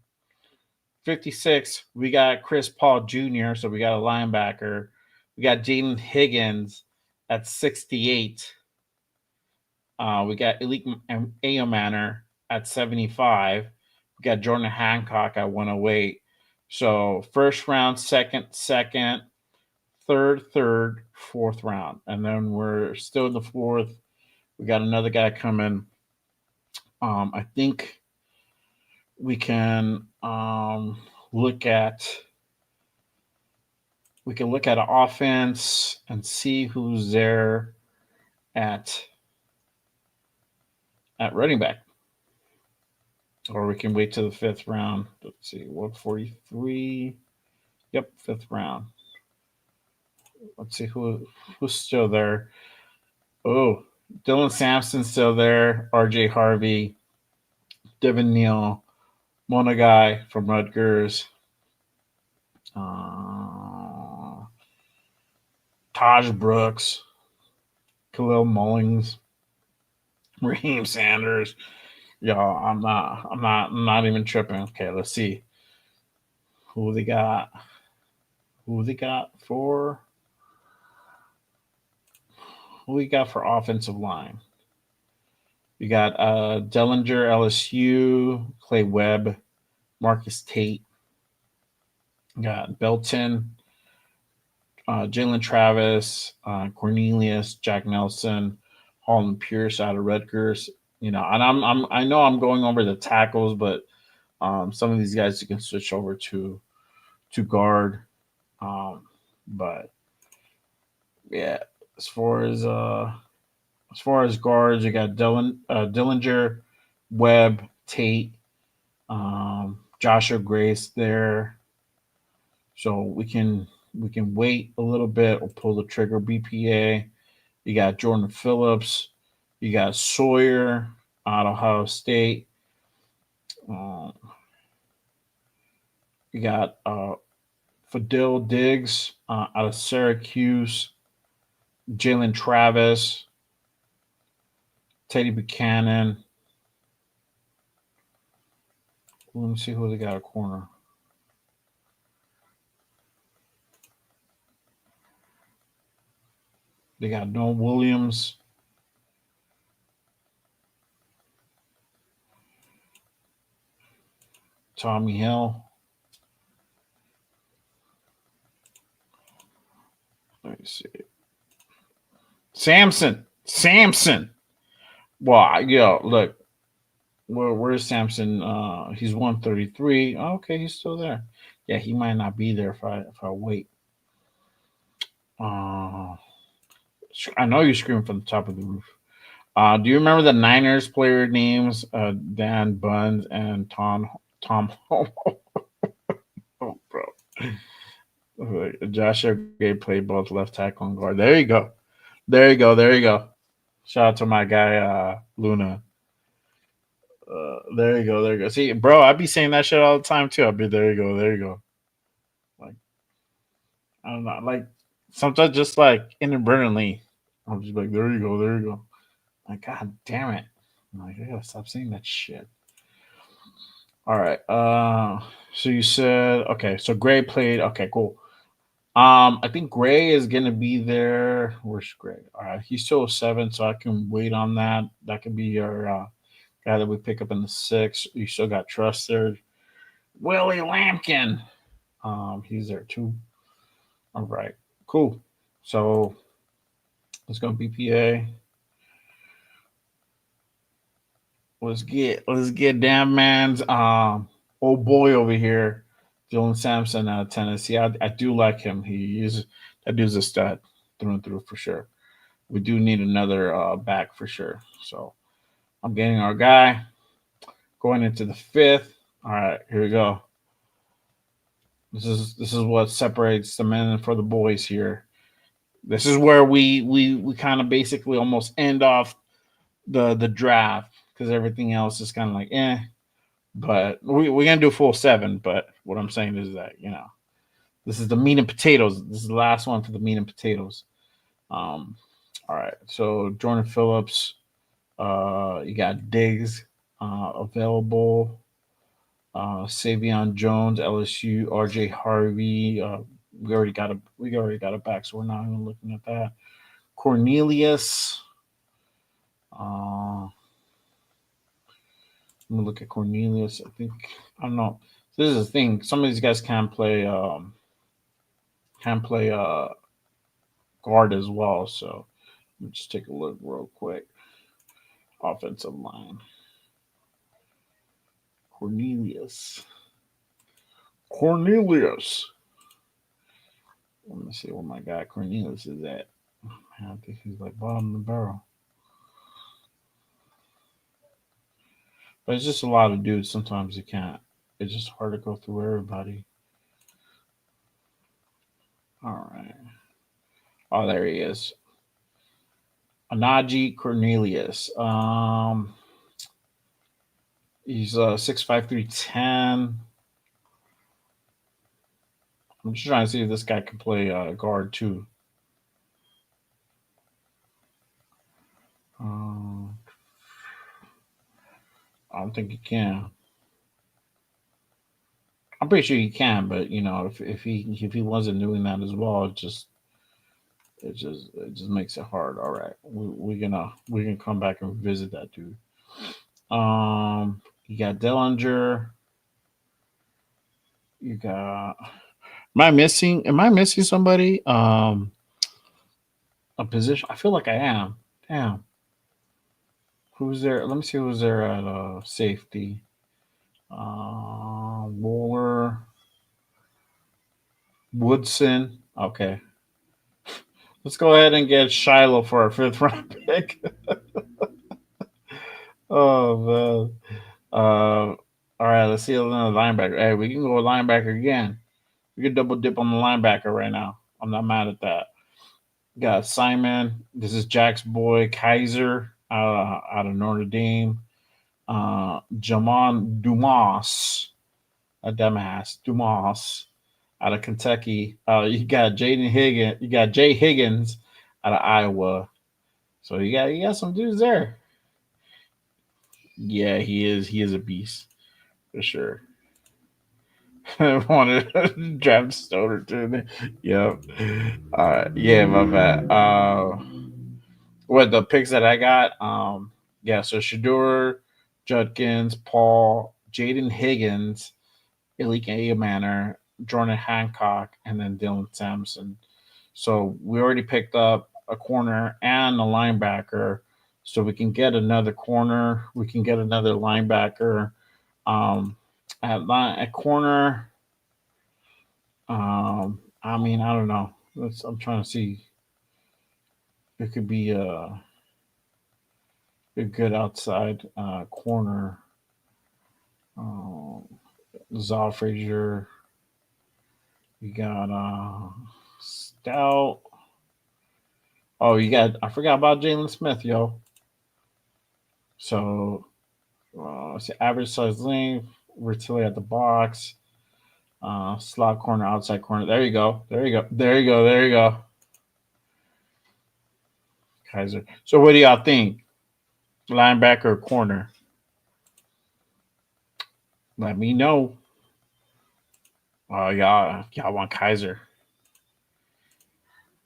56, we got Chris Paul Jr., so we got a linebacker. We got Jaden Higgins at 68. We got Elite Ayomanor at 75. We got Jordan Hancock at 108. So first round, second, third, fourth round. And then we're still in the fourth. We got another guy coming. I think we can look at an offense and see who's there at running back. Or we can wait till the fifth round. Let's see, 143. Yep, fifth round. Let's see who's still there. Oh, Dylan Sampson's still there. RJ Harvey, Devin Neal, Monagai from Rutgers, Taj Brooks, Khalil Mullings, Raheem Sanders. Yo, I'm not even tripping. Okay, let's see who they got. For who we got for offensive line. We got Dellinger, LSU, Clay Webb, Marcus Tate. We got Belton, Jalen Travis, Cornelius, Jack Nelson, Holland Pierce out of Rutgers. You know, and I know I'm going over the tackles, but some of these guys you can switch over to guard. But yeah, as far as guards, you got Dillinger, Webb, Tate, Joshua Grace there. So we can wait a little bit or pull the trigger. BPA. You got Jordan Phillips. You got Sawyer out of Ohio State. You got Fidel Diggs out of Syracuse. Jalen Travis. Teddy Buchanan. Let me see who they got a corner. They got Noah Williams. Tommy Hill. Let me see. Samson. Well, yo, look. Where's Samson? He's 133. Oh, okay, he's still there. Yeah, he might not be there if I wait. I know you're screaming from the top of the roof. Do you remember the Niners player names? Dan Buns and Tom. Oh, bro. Joshua Gay played both left tackle and guard. There you go. Shout out to my guy Luna. There you go. See, bro, I be saying that shit all the time too. I'll be there you go. Like I don't know, like sometimes just like inadvertently, I'm just like, there you go. Like, god damn it. I'm like, I gotta stop saying that shit. All right. So you said okay, so Gray played okay, cool. I think Gray is gonna be there. Where's Gray? All right, he's still 7, so I can wait on that. That could be your guy that we pick up in the 6. You still got Trust there. Willie Lampkin. He's there too. All right, cool. So let's go BPA. Let's get damn man's old boy over here, Dylan Sampson out of Tennessee. I do like him. That dude's a stud through and through for sure. We do need another back for sure. So I'm getting our guy going into the 5th. All right, here we go. This is what separates the men for the boys here. This is where we kind of basically almost end off the draft because everything else is kind of like But we're gonna do full 7. But what I'm saying is that this is the meat and potatoes. This is the last one for the meat and potatoes. Um, all right. So Jordan Phillips, you got Diggs available. Savion Jones, LSU, RJ Harvey. We already got a back, so we're not even looking at that. Cornelius. Let me look at Cornelius. I think I don't know. This is the thing. Some of these guys can play guard as well. So let me just take a look real quick. Offensive line. Cornelius. Let me see where my guy Cornelius is at. I think he's like bottom of the barrel. But it's just a lot of dudes. Sometimes you can't. It's just hard to go through everybody. All right. Oh, there he is. Anaji Cornelius. He's 6'5", 310. I'm just trying to see if this guy can play guard too. I don't think he can. I'm pretty sure he can, but if he wasn't doing that as well, it just makes it hard. All right, we can come back and visit that dude. You got Dellinger. You got. Am I missing somebody? A position. I feel like I am. Damn. Who's there? Let me see who's there at safety. Waller, Woodson. Okay. Let's go ahead and get Shiloh for our 5th round pick. Oh man. All right. Let's see another linebacker. Hey, we can go with linebacker again. We can double dip on the linebacker right now. I'm not mad at that. Got Simon. This is Jack's boy Kaiser out of Notre Dame. Jamon Dumas out of Kentucky. You got Jaden Higgins. You got Jay Higgins out of Iowa. So you got some dudes there. Yeah, he is. He is a beast for sure. I wanted to draft Stoner too. Yep. All right. Yeah, my bad. What the picks that I got? Yeah. So Shedeur, Judkins, Paul, Jaden Higgins, Elike Manor, Jordan Hancock, and then Dylan Sampson. So we already picked up a corner and a linebacker. So we can get another corner. We can get another linebacker. Um, at corner, I mean, I don't know. I'm trying to see. It could be a good outside corner. Um, Zal Frazier. You got Stout. Oh, I forgot about Jalen Smith, yo. So, it's average size length, versatility at the box, slot corner, outside corner. There you go. There you go. There you go. There you go. Kaiser. So, what do y'all think? Linebacker or corner? Let me know. Y'all want Kaiser.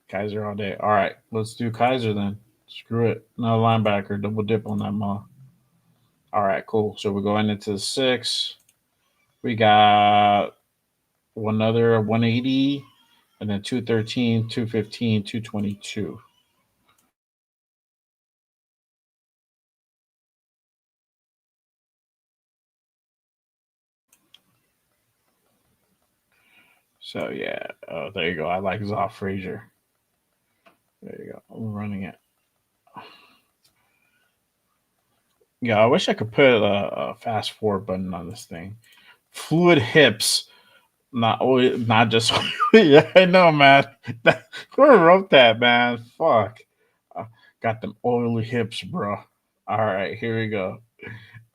Kaiser all day. All right, let's do Kaiser then. Screw it. No linebacker. Double dip on that ma. All right, cool. So we're going into the 6. We got one other 180, and then 213, 215, 222. So yeah, there you go. I like Zoff Frazier. There you go. I'm running it. Yeah, I wish I could put a fast forward button on this thing. Fluid hips. Not just yeah, I know, man. Whoever wrote that, man? Fuck. Uh, got them oily hips, bro. All right, here we go.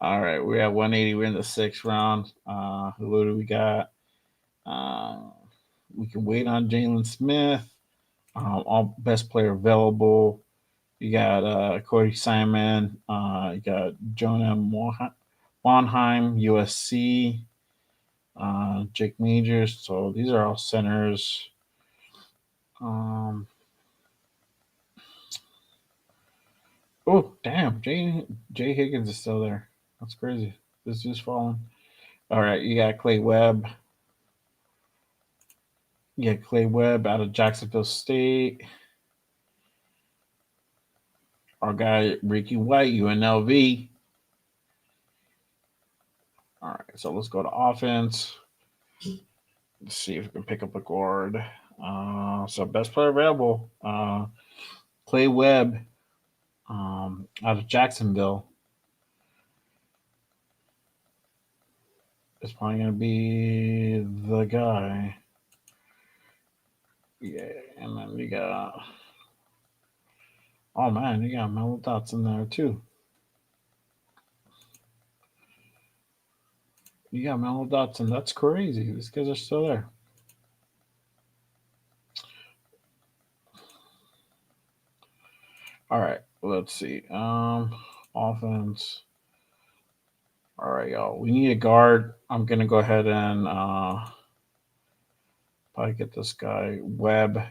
All right, we're at 180. We're in the sixth round. Who do we got? Uh, we can wait on Jalen Smith. All best player available. You got Corey Simon. You got Jonah Monheim, USC. Jake Majors. So these are all centers. Um, oh, damn. Jay Higgins is still there. That's crazy. This is falling. All right. You got Clay Webb. You got Clay Webb out of Jacksonville State. Our guy, Ricky White, UNLV. All right. So let's go to offense. Let's see if we can pick up a guard. So best player available. Clay Webb out of Jacksonville. It's probably going to be the guy. Yeah, and then we got. Oh man, you got Mellow Dots in there too. You got Mellow Dots, and that's crazy. These guys are still there. All right, let's see. Offense. All right, y'all. We need a guard. I'm gonna go ahead and probably get this guy Webb.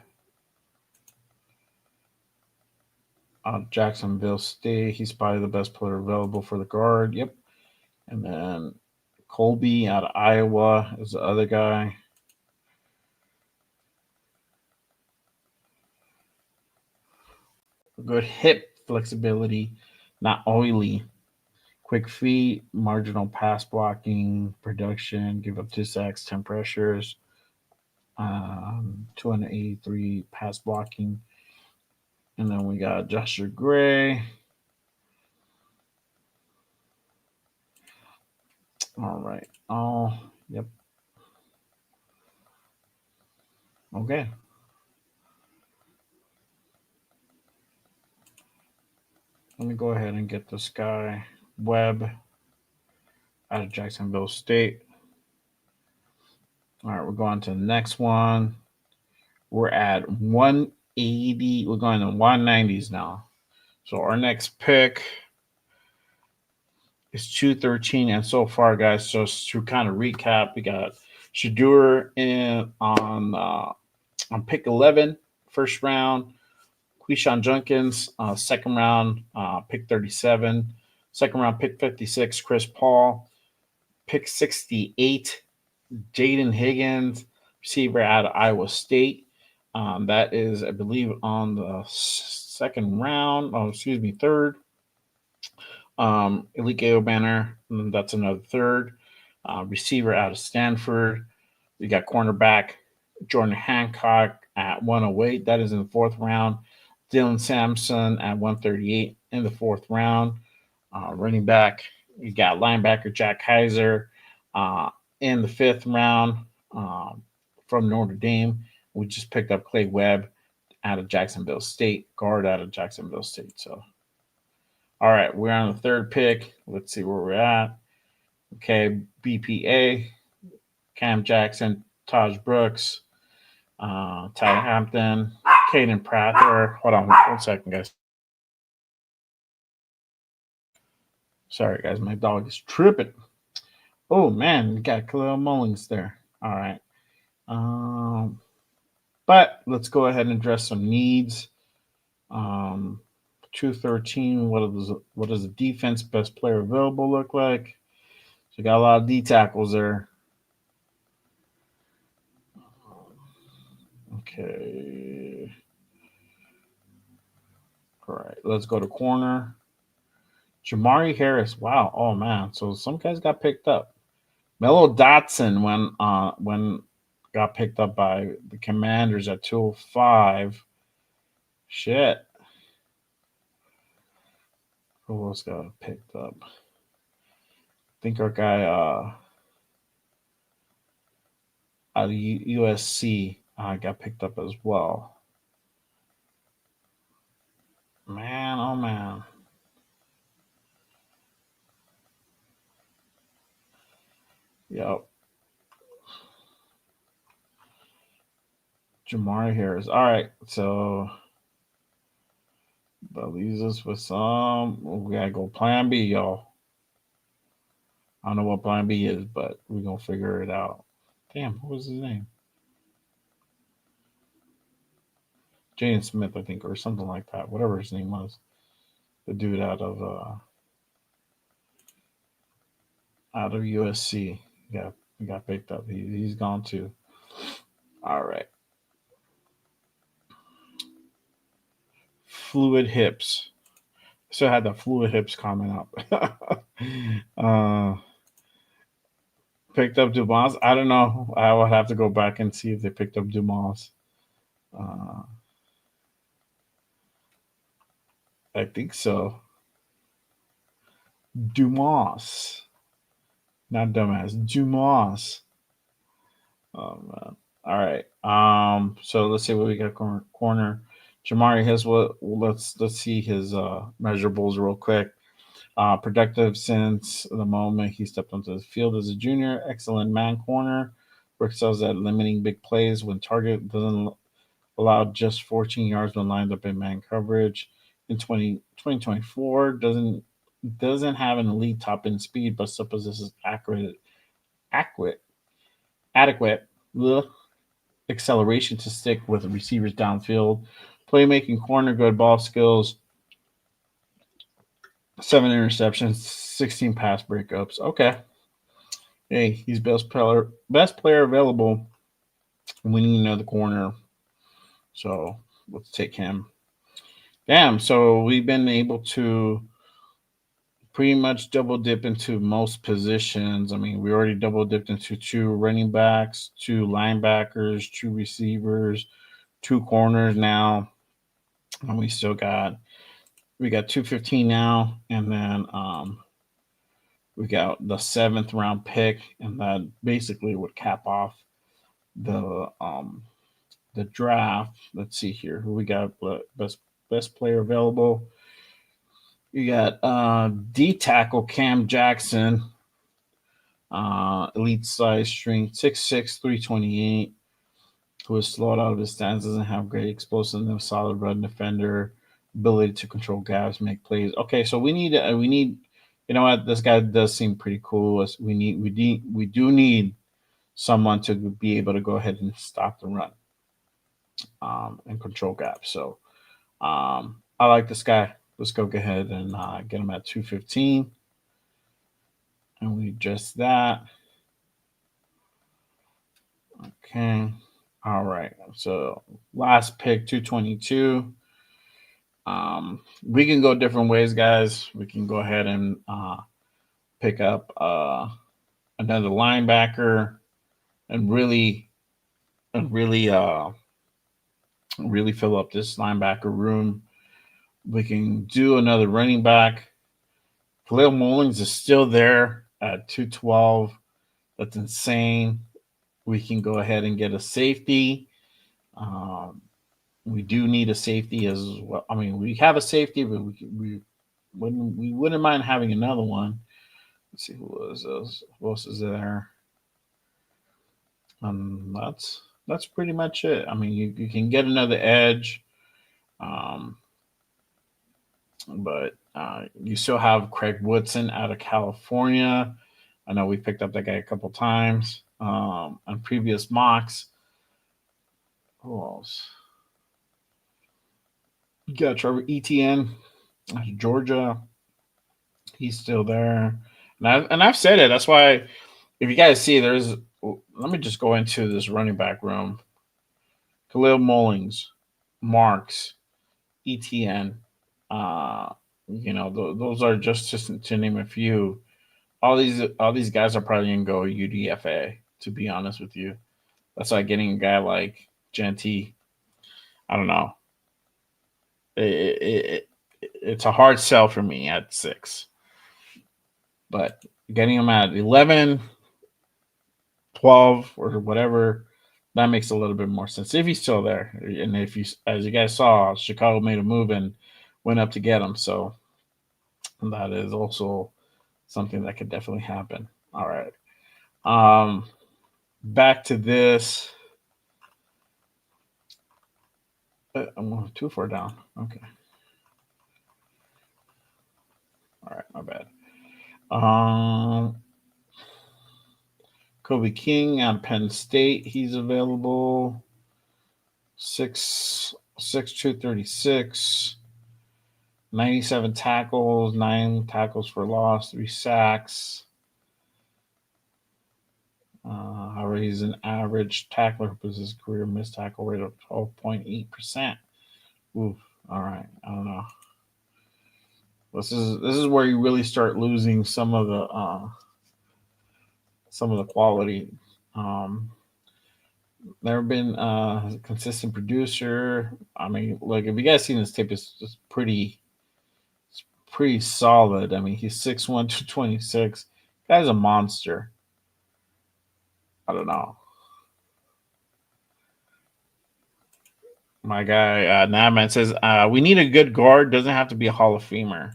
Jacksonville State. He's probably the best player available for the guard. Yep. And then Colby out of Iowa is the other guy. Good hip flexibility, not oily. Quick feet, marginal pass blocking, production, give up 2 sacks, 10 pressures, 283 pass blocking. And then we got Joshua Gray. All right. Oh, yep. Okay. Let me go ahead and get this guy, Webb, out of Jacksonville State. All right, we're going to the next one. We're at 180. We're going to 190s now. So our next pick is 213. And so far, guys, so to kind of recap, we got Shedeur in on pick 11, first round. Quishon Junkins, second round, pick 37. Second round, pick 56, Chris Paul. Pick 68, Jaden Higgins, receiver out of Iowa State. That is, I believe, on the second round. Oh, excuse me, third. Elike Banner, that's another third. Receiver out of Stanford. We got cornerback Jordan Hancock at 108. That is in the fourth round. Dylan Sampson at 138 in the fourth round. Running back, you got linebacker Jack Heiser in the fifth round from Notre Dame. We just picked up Clay Webb out of Jacksonville State, guard out of Jacksonville State. So, all right, we're on the third pick. Let's see where we're at. Okay, BPA, Cam Jackson, Taj Brooks, Tyler Hampton, Caden Prather. Hold on 1 second, guys. Sorry, guys, my dog is tripping. Oh man, we got Khalil Mullings there. All right. But let's go ahead and address some needs. 213. What does the defense best player available look like? So we got a lot of D tackles there. Okay. All right. Let's go to corner. Jamari Harris. Wow. Oh man. So some guys got picked up. Mello Dotson when got picked up by the Commanders at 205. Shit. Who else got picked up? I think our guy out of USC got picked up as well. Man, oh man. Yep. Jamari Harris. All right. So that leaves us with some. We gotta go plan B, y'all. I don't know what plan B is, but we're gonna figure it out. Damn, what was his name? Jaden Smith, I think, or something like that. Whatever his name was. The dude out of USC. Got picked up. He's gone too. All right. Fluid hips. So I had the fluid hips comment up. uh, picked up Dumas. I don't know. I would have to go back and see if they picked up Dumas. Uh, I think so. Dumas, not dumbass. Dumas. Oh man. All right. So let's see what we got corner. Jamari has what? Let's see his measurables real quick. Productive since the moment he stepped onto the field as a junior. Excellent man corner. Excels at limiting big plays when target doesn't allow just 14 yards when lined up in man coverage. In 2024, doesn't have an elite top end speed, but still possesses accurate, adequate ugh, acceleration to stick with receivers downfield. Playmaking, corner, good ball skills. 7 interceptions, 16 pass breakups. Okay. Hey, he's best player available. We need another corner. So let's take him. Damn. So we've been able to pretty much double dip into most positions. I mean, we already double dipped into 2 running backs, 2 linebackers, 2 receivers, 2 corners now. And we got 215 now, and then we got the 7th round pick, and that basically would cap off the draft. Let's see here who we got. Best player available. You got D tackle Cam Jackson, elite size, strength 6'6", 328, who is slowed out of his stance, doesn't have great explosiveness, solid run defender, ability to control gaps, make plays. Okay, so we need. You know what? This guy does seem pretty cool. We do need someone to be able to go ahead and stop the run, and control gaps. So I like this guy. Let's go ahead and get him at 215. And we adjust that. Okay. All right. So last pick, 222. We can go different ways, guys. We can go ahead and pick up another linebacker and really fill up this linebacker room. We can do another running back. Khalil Mullings is still there at 212. That's insane. We can go ahead and get a safety. We do need a safety as well. I mean, we have a safety, but we wouldn't mind having another one. Let's see who else is there. That's pretty much it. I mean, you can get another edge, but you still have Craig Woodson out of California. I know we picked up that guy a couple times on previous mocks. Who else? You got Trevor Etienne, Georgia. He's still there, and I've said it. That's why, if you guys see, let me just go into this running back room. Khalil Mullings, Marks, Etienne. Uh, those are just to name a few. All these guys are probably gonna go UDFA. To be honest with you, that's why getting a guy like Genty, I don't know. It's a hard sell for me at 6, but getting him at 11 12 or whatever, that makes a little bit more sense if he's still there. And if you, as you guys saw, Chicago made a move and went up to get him. So that is also something that could definitely happen. All right. Back to this. I'm going too far down. Okay. All right, my bad. Kobe King out of Penn State. He's available. 6'2", 97 tackles, 9 tackles for loss, 3 sacks. However, he's an average tackler who his career missed tackle rate of 12.8%. Oof. All right. I don't know. This is where you really start losing some of the quality. Never been a consistent producer. I mean, look, if you guys seen this tape, it's pretty solid. I mean, he's 6'1", 226. Guy's a monster. I don't know. My guy, Nadman says, we need a good guard. Doesn't have to be a Hall of Famer.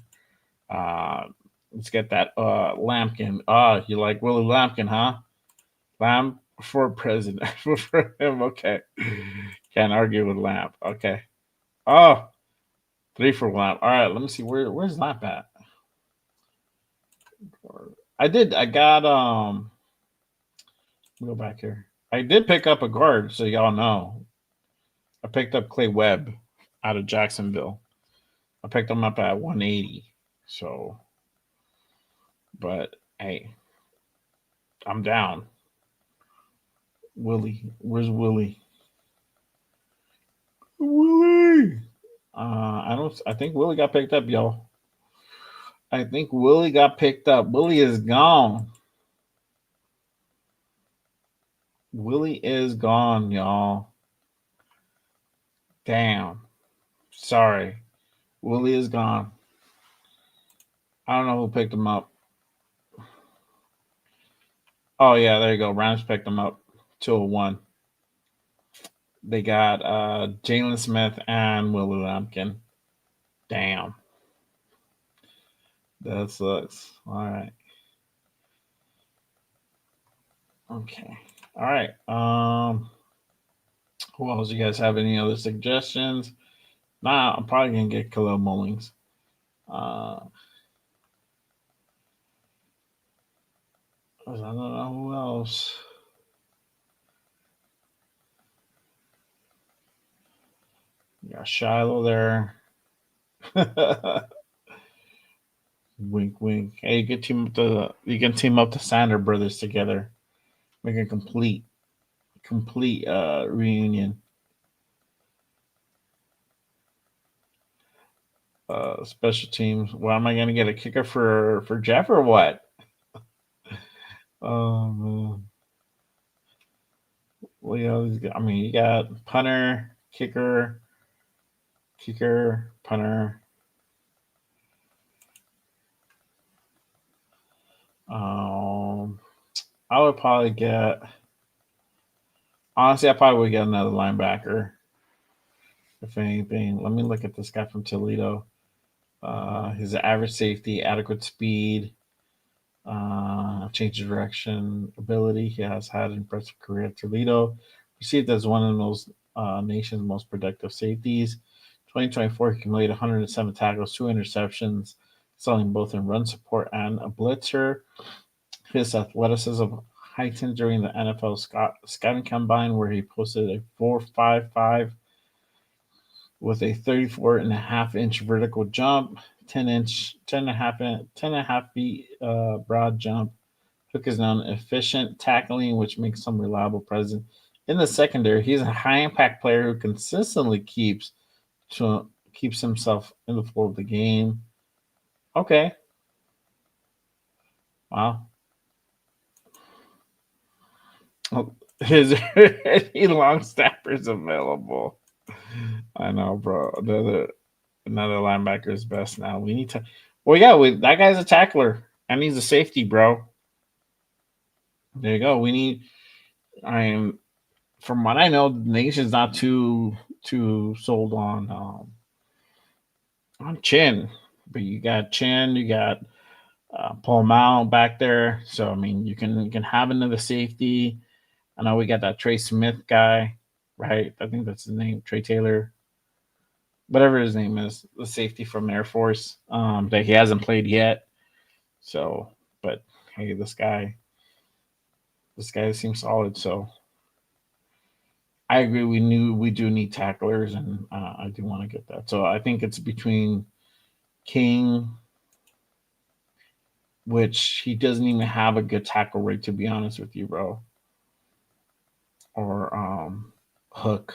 Let's get that Lampkin. You like Willie Lampkin, huh? Lamp for president. For him, okay. Can't argue with Lamp. Okay. Oh, 3 for Lamp. All right, let me see. Where's Lamp at? I got go back here. I did pick up a guard, so y'all know. I picked up Clay Webb out of Jacksonville. I picked him up at 180. So, but hey, I'm down. Willie, where's Willie? Willie. I think Willie got picked up, y'all. I think Willie got picked up. Willie is gone. Willie is gone, y'all. Damn. Sorry. Willie is gone. I don't know who picked him up. Oh, yeah, there you go. Rams picked him up. 201. They got Jalen Smith and Willie Lampkin. Damn. That sucks. All right. Okay. All right. Who else? You guys have any other suggestions? Nah, I'm probably gonna get Khalil Mullings. I don't know who else. You got Shiloh there. Wink, wink. Hey, you can team up the Sander brothers together. Make a complete reunion. Special teams. Well, am I gonna get a kicker for Jeff or what? Well, I mean, you got punter, kicker, punter. I would probably get. Honestly, I probably would get another linebacker. If anything, let me look at this guy from Toledo. His average safety, adequate speed, change of direction ability. He has had an impressive career at Toledo. Received as one of the most nation's most productive safeties. 2024, he accumulated 107 tackles, 2 interceptions, selling both in run support and a blitzer. His athleticism heightened during the NFL scouting combine, where he posted a 4.55 with a 34.5-inch vertical jump, 10.5 feet broad jump. Hook is known efficient tackling, which makes some reliable presence in the secondary. He's a high impact player who consistently keeps himself in the flow of the game. Okay. Wow. His long snapper's available. I know, bro. Another linebacker is best now. We need to. Well, yeah, that guy's a tackler and he's a safety, bro. There you go. We need I'm from what I know, the nation's not too sold on Chin, but you got Chin, you got Paul Mount back there. So I mean, you can have another safety. I know we got that Trey Smith guy, right? I think that's his name, Trey Taylor, whatever his name is, the safety from Air Force that he hasn't played yet. So, but hey, this guy seems solid. So I agree. We do need tacklers, and I do want to get that. So I think it's between King, which he doesn't even have a good tackle rate, to be honest with you, bro, or Hook.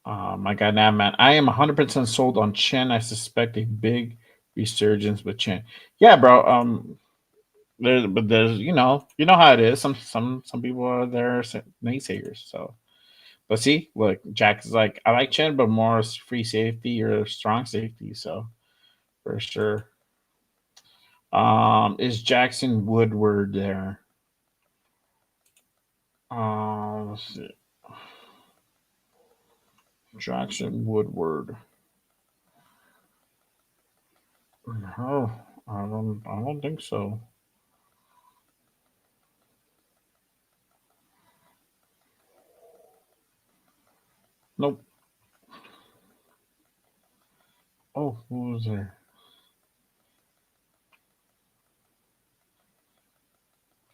My God, now, man, I am 100% sold on Chen. I suspect a big resurgence with Chen. Yeah, bro. There's you know how it is. Some people are there naysayers. So, but see, look, Jack is like, I like Chen, but more free safety or strong safety. So for sure. Is Jackson Woodward there? Let's see. Jackson Woodward. No, I don't think so. Nope. Oh, who was there?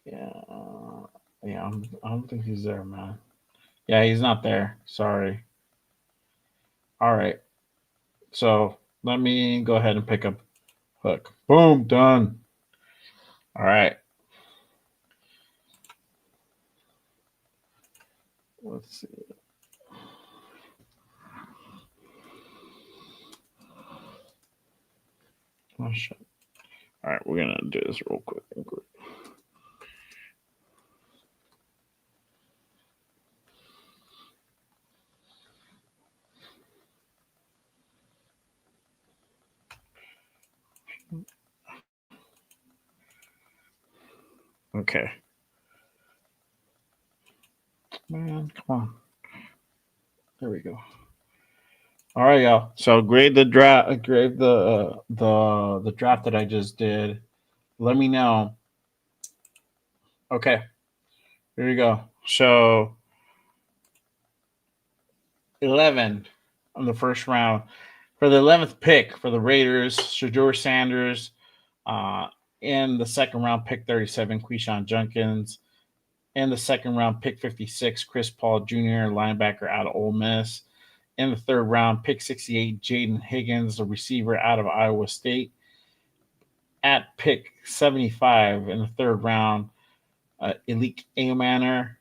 Yeah, yeah. I don't think he's there, man. Yeah, he's not there. Sorry. All right. So let me go ahead and pick up Hook. Boom, done. All right. Let's see. Oh shit. All right, we're gonna do this real quick. Okay. Man, come on. There we go. All right, y'all. So grade the draft. Grade the draft that I just did. Let me know. Okay. Here you go. So 11 on the first round for the 11th pick for the Raiders. Shedeur Sanders. Uh, in the second round, pick 37, Quishon Junkins. In the second round, pick 56, Chris Paul Jr., linebacker out of Ole Miss. In the third round, pick 68, Jaden Higgins, the receiver out of Iowa State. At pick 75 in the third round, Elite Manor.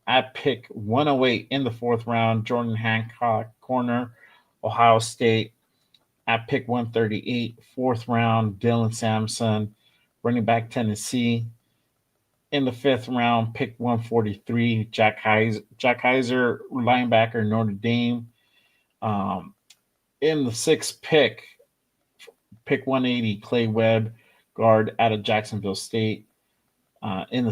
At pick 108 in the fourth round, Jordan Hancock, corner, Ohio State. At pick 138, fourth round, Dylan Sampson, running back Tennessee. In the fifth round, pick 143, Jack Heiser, linebacker Notre Dame. Um, in the sixth pick 180, Clay Webb, guard out of Jacksonville State. In the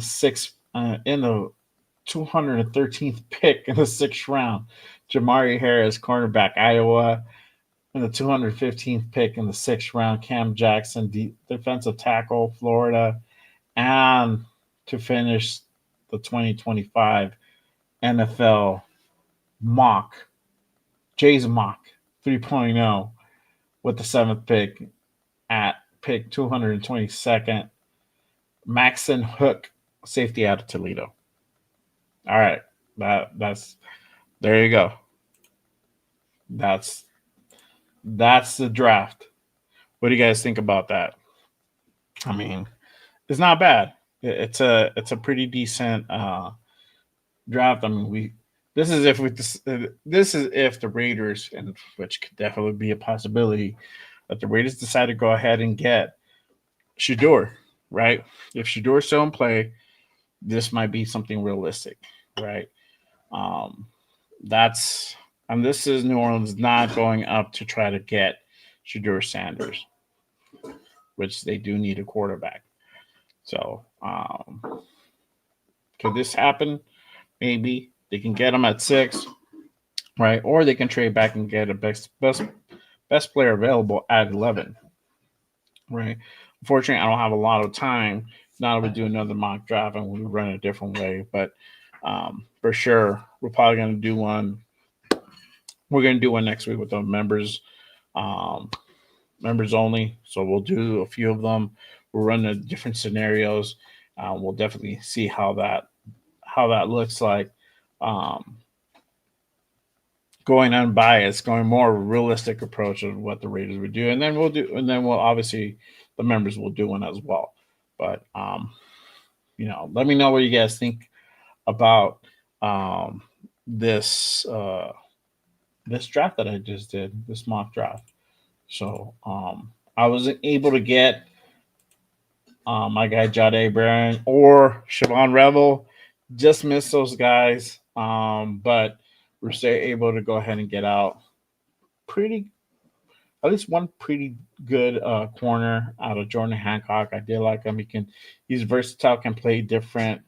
213th pick in the sixth round, Jamari Harris, cornerback Iowa. In the 215th pick in the sixth round, Cam Jackson, defensive tackle Florida. And to finish the 2025 NFL mock, Jay's mock 3.0 with the seventh pick at pick 222nd, Maxon Hook, safety out of Toledo. All right, that's there you go. That's that's the draft. What do you guys think about that? I mean, it's not bad. It's a pretty decent draft. I mean, we this is if the Raiders, and which could definitely be a possibility, that the Raiders decide to go ahead and get Shedeur, right? If Shedeur's still in play, this might be something realistic, right? Um, that's and this is New Orleans not going up to try to get Shedeur Sanders, which they do need a quarterback. So, could this happen? Maybe they can get him at 6, right? Or they can trade back and get a best player available at 11, right? Unfortunately, I don't have a lot of time. Now that we do another mock draft and we run a different way, but for sure, we're probably going to do one. We're going to do one next week with the members, um, members only. So we'll do a few of them. We'll run the different scenarios. We'll definitely see how that looks like. Um, Going unbiased, going more realistic approach of what the Raiders would do, and then we'll obviously the members will do one as well. But let me know what you guys think about um, this this draft that I just did, this mock draft. So I wasn't able to get my guy Jade Barron or Siobhan Revel, just missed those guys, but we're still able to go ahead and get out pretty at least one pretty good corner out of Jordan Hancock. I did like him. He's versatile, can play different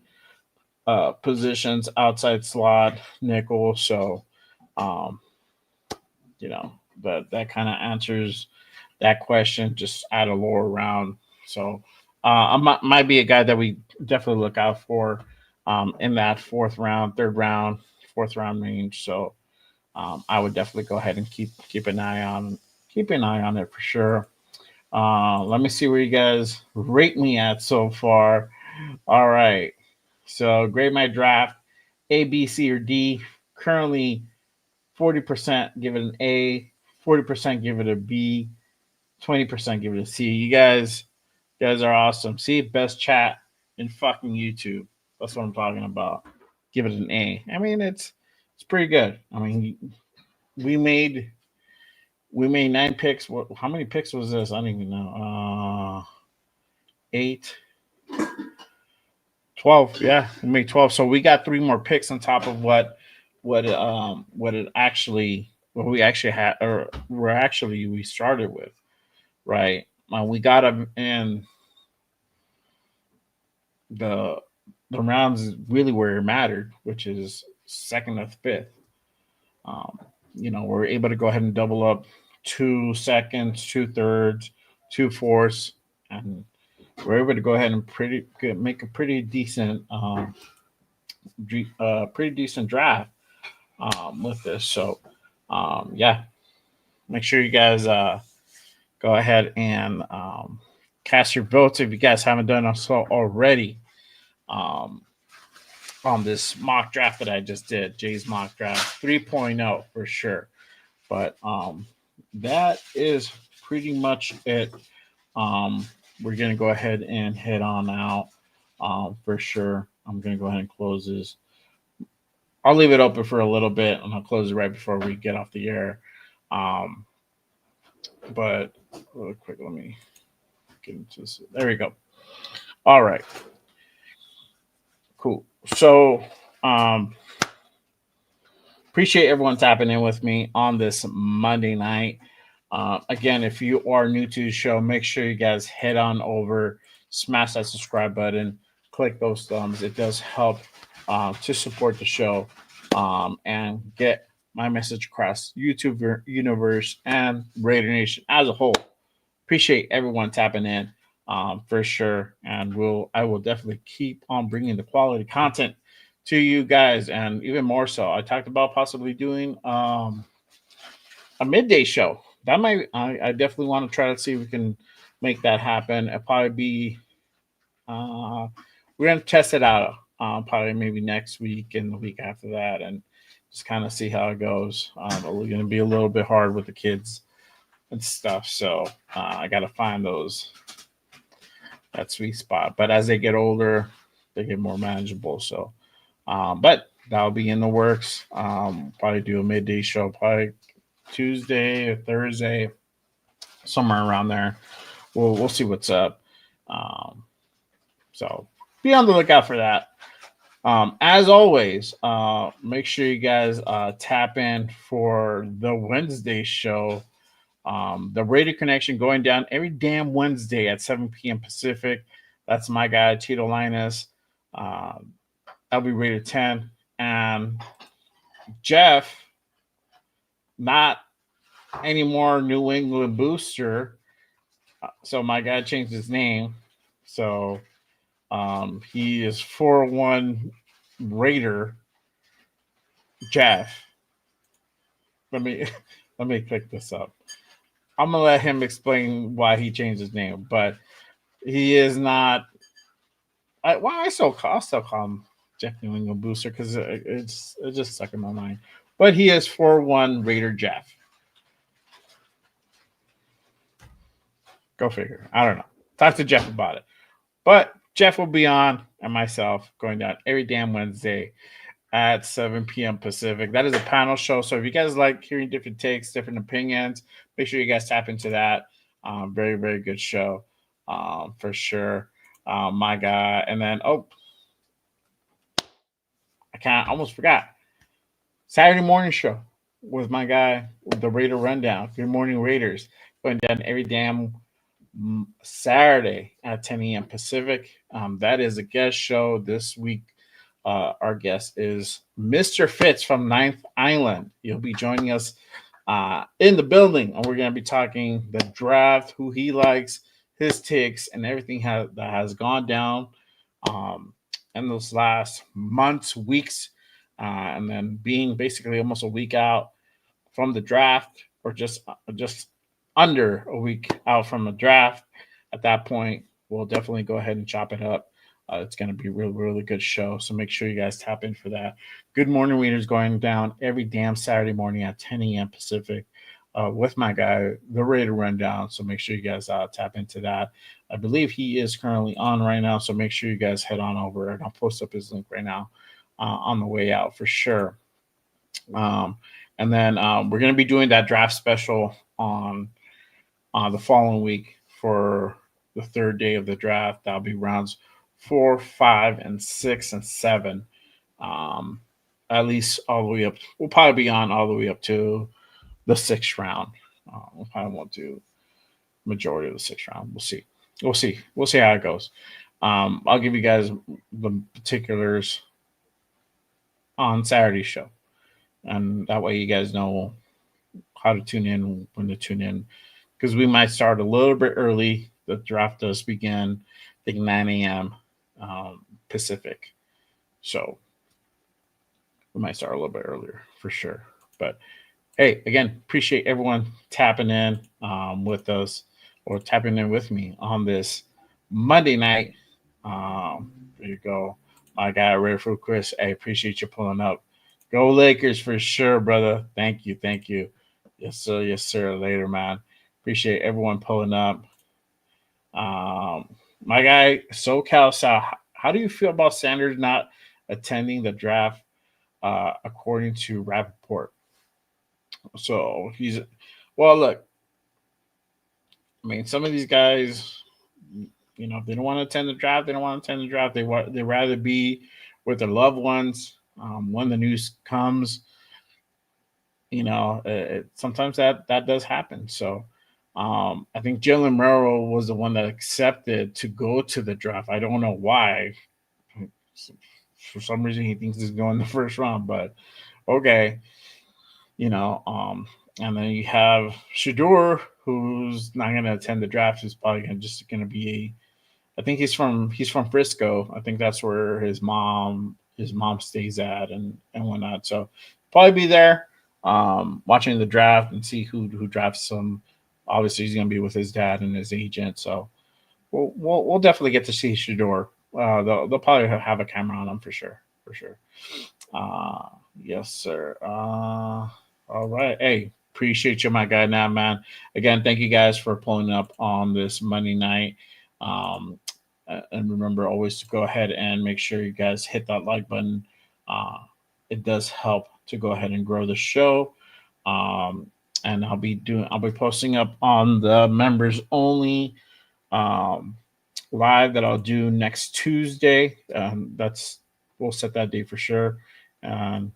positions, outside slot, nickel. So, um, but that kind of answers that question just at a lower round. So, I might be a guy that we definitely look out for in that fourth round, third round, fourth round range. So, I would definitely go ahead and keep an eye on it for sure. Let me see where you guys rate me at so far. All right. So grade my draft A, B, C, or D. Currently 40% give it an A, 40% give it a B, 20% give it a C. You guys are awesome. See, best chat in fucking YouTube. That's what I'm talking about. Give it an A. I mean, it's pretty good. I mean, we made 9 picks. How many picks was this? I don't even know. 8, 12. Yeah, we made 12. So we got 3 more picks on top of what it actually what we actually had, or we started with, right? We got them in the rounds is really where it mattered, which is second or fifth. Um, we're able to go ahead and double up 2 seconds, 2 thirds, 2 fourths, and we're able to go ahead and make a pretty decent draft with this. So, yeah, make sure you guys go ahead and cast your votes if you guys haven't done so already. Um, on this mock draft that I just did, Jay's mock draft 3.0 for sure. But that is pretty much it. We're going to go ahead and head on out for sure. I'm going to go ahead and close this. I'll leave it open for a little bit and I'll close it right before we get off the air. But real quick, let me get into this. There we go. All right. Cool. So, appreciate everyone tapping in with me on this Monday night. Again, if you are new to the show, make sure you guys head on over, smash that subscribe button, click those thumbs. It does help to support the show and get my message across YouTube universe and Raider Nation as a whole. Appreciate everyone tapping in for sure, and I will definitely keep on bringing the quality content to you guys, and even more so. I talked about possibly doing a midday show. That might I definitely want to try to see if we can make that happen. It'll probably be we're gonna test it out probably maybe next week and the week after that, and just kind of see how it goes. We're gonna be a little bit hard with the kids and stuff, so I gotta find that sweet spot. But as they get older, they get more manageable. So, but that'll be in the works. Probably do a midday show, probably Tuesday or Thursday, somewhere around there. We'll see what's up. So be on the lookout for that. As always, make sure you guys tap in for the Wednesday show. The Radio Connection going down every damn Wednesday at 7 p.m. Pacific. That's my guy, Tito Linus. I'll be rated 10. And Jeff, not anymore New England Booster. So my guy changed his name. So he is 4-1 Raider Jeff. Let me let me pick this up. I'm gonna let him explain why he changed his name, but he is not. I still call him Jeff New England Booster because it's just stuck in my mind. But he is 4-1 Raider Jeff. Go figure. I don't know. Talk to Jeff about it. But Jeff will be on and myself going down every damn Wednesday at 7 p.m. Pacific. That is a panel show. So if you guys like hearing different takes, different opinions, make sure you guys tap into that. Very, very good show for sure. My guy. And then, I almost forgot. Saturday morning show with my guy, with the Raider Rundown. Good morning, Raiders. Going down every damn Saturday at 10 a.m. Pacific. That is a guest show this week. Our guest is Mr. Fitz from Ninth Island. He'll be joining us in the building, and we're going to be talking the draft, who he likes, his takes, and everything that has gone down in those last months, weeks, and then being basically almost a week out from the draft, or just under a week out from the draft. At that point, we'll definitely go ahead and chop it up. It's going to be a really good show. So make sure you guys tap in for that. Good Morning Readers going down every damn Saturday morning at 10 a.m. Pacific with my guy, the Raider Rundown. So make sure you guys tap into that. I believe he is currently on right now. So make sure you guys head on over, and I'll post up his link right now on the way out for sure. And then we're going to be doing that draft special on the following week for the third day of the draft. That'll be rounds 4, 5, and 6, and 7. At least all the way up. We'll probably be on all the way up to the 6th round. We'll probably won't do majority of the 6th round. We'll see how it goes. I'll give you guys the particulars on Saturday's show, and that way you guys know how to tune in, when to tune in, because we might start a little bit early. The draft does begin, I think, 9 a.m. Pacific. So we might start a little bit earlier for sure. But hey, again, appreciate everyone tapping in with us, or tapping in with me on this Monday night. There you go. My guy, Red Fruit Chris. I appreciate you pulling up. Go Lakers for sure, brother. Thank you. Yes, sir. Yes, sir. Later, man. Appreciate everyone pulling up. My guy, SoCal Sal, how do you feel about Sanders not attending the draft according to Rappaport? So look, I mean, some of these guys, if they don't want to attend the draft, they don't want to attend the draft. They rather be with their loved ones when the news comes. Sometimes that does happen. So I think Jalen Merrill was the one that accepted to go to the draft. I don't know why. For some reason, he thinks he's going the first round, but okay. And then you have Shedeur, who's not going to attend the draft. He's probably just going to be I think he's from Frisco. I think that's where his mom stays at and whatnot. So probably be there watching the draft and see who drafts him. Obviously, he's going to be with his dad and his agent. So we'll definitely get to see Shedeur. They'll probably have a camera on him for sure. Yes, sir. All right. Hey, appreciate you, my guy. Now, man. Again, thank you guys for pulling up on this Monday night. And remember always to go ahead and make sure you guys hit that like button. It does help to go ahead and grow the show. And I'll be posting up on the members only live that I'll do next Tuesday. We'll set that date for sure. And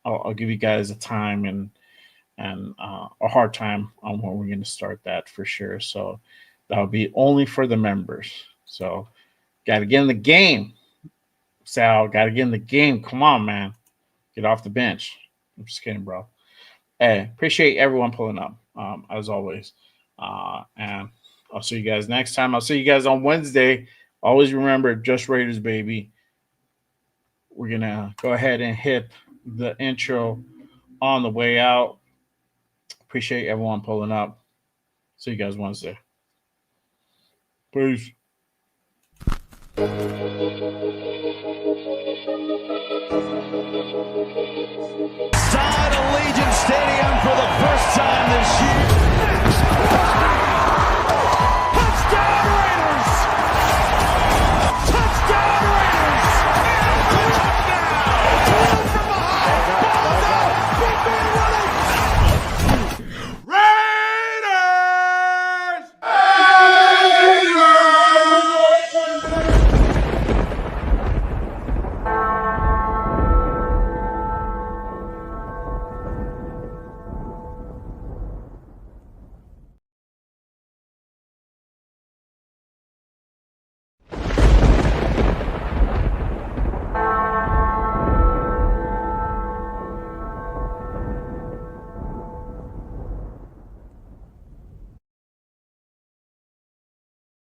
I'll give you guys a time and a hard time on when we're going to start that for sure. So that'll be only for the members. So Got to get in the game. Sal, got to get in the game. Come on, man. Get off the bench. I'm just kidding, bro. Hey, appreciate everyone pulling up, as always. And I'll see you guys next time. I'll see you guys on Wednesday. Always remember, just Raiders, baby. We're going to go ahead and hit the intro on the way out. Appreciate everyone pulling up. See you guys Wednesday. Peace. Side Allegiant Stadium for the first time this year.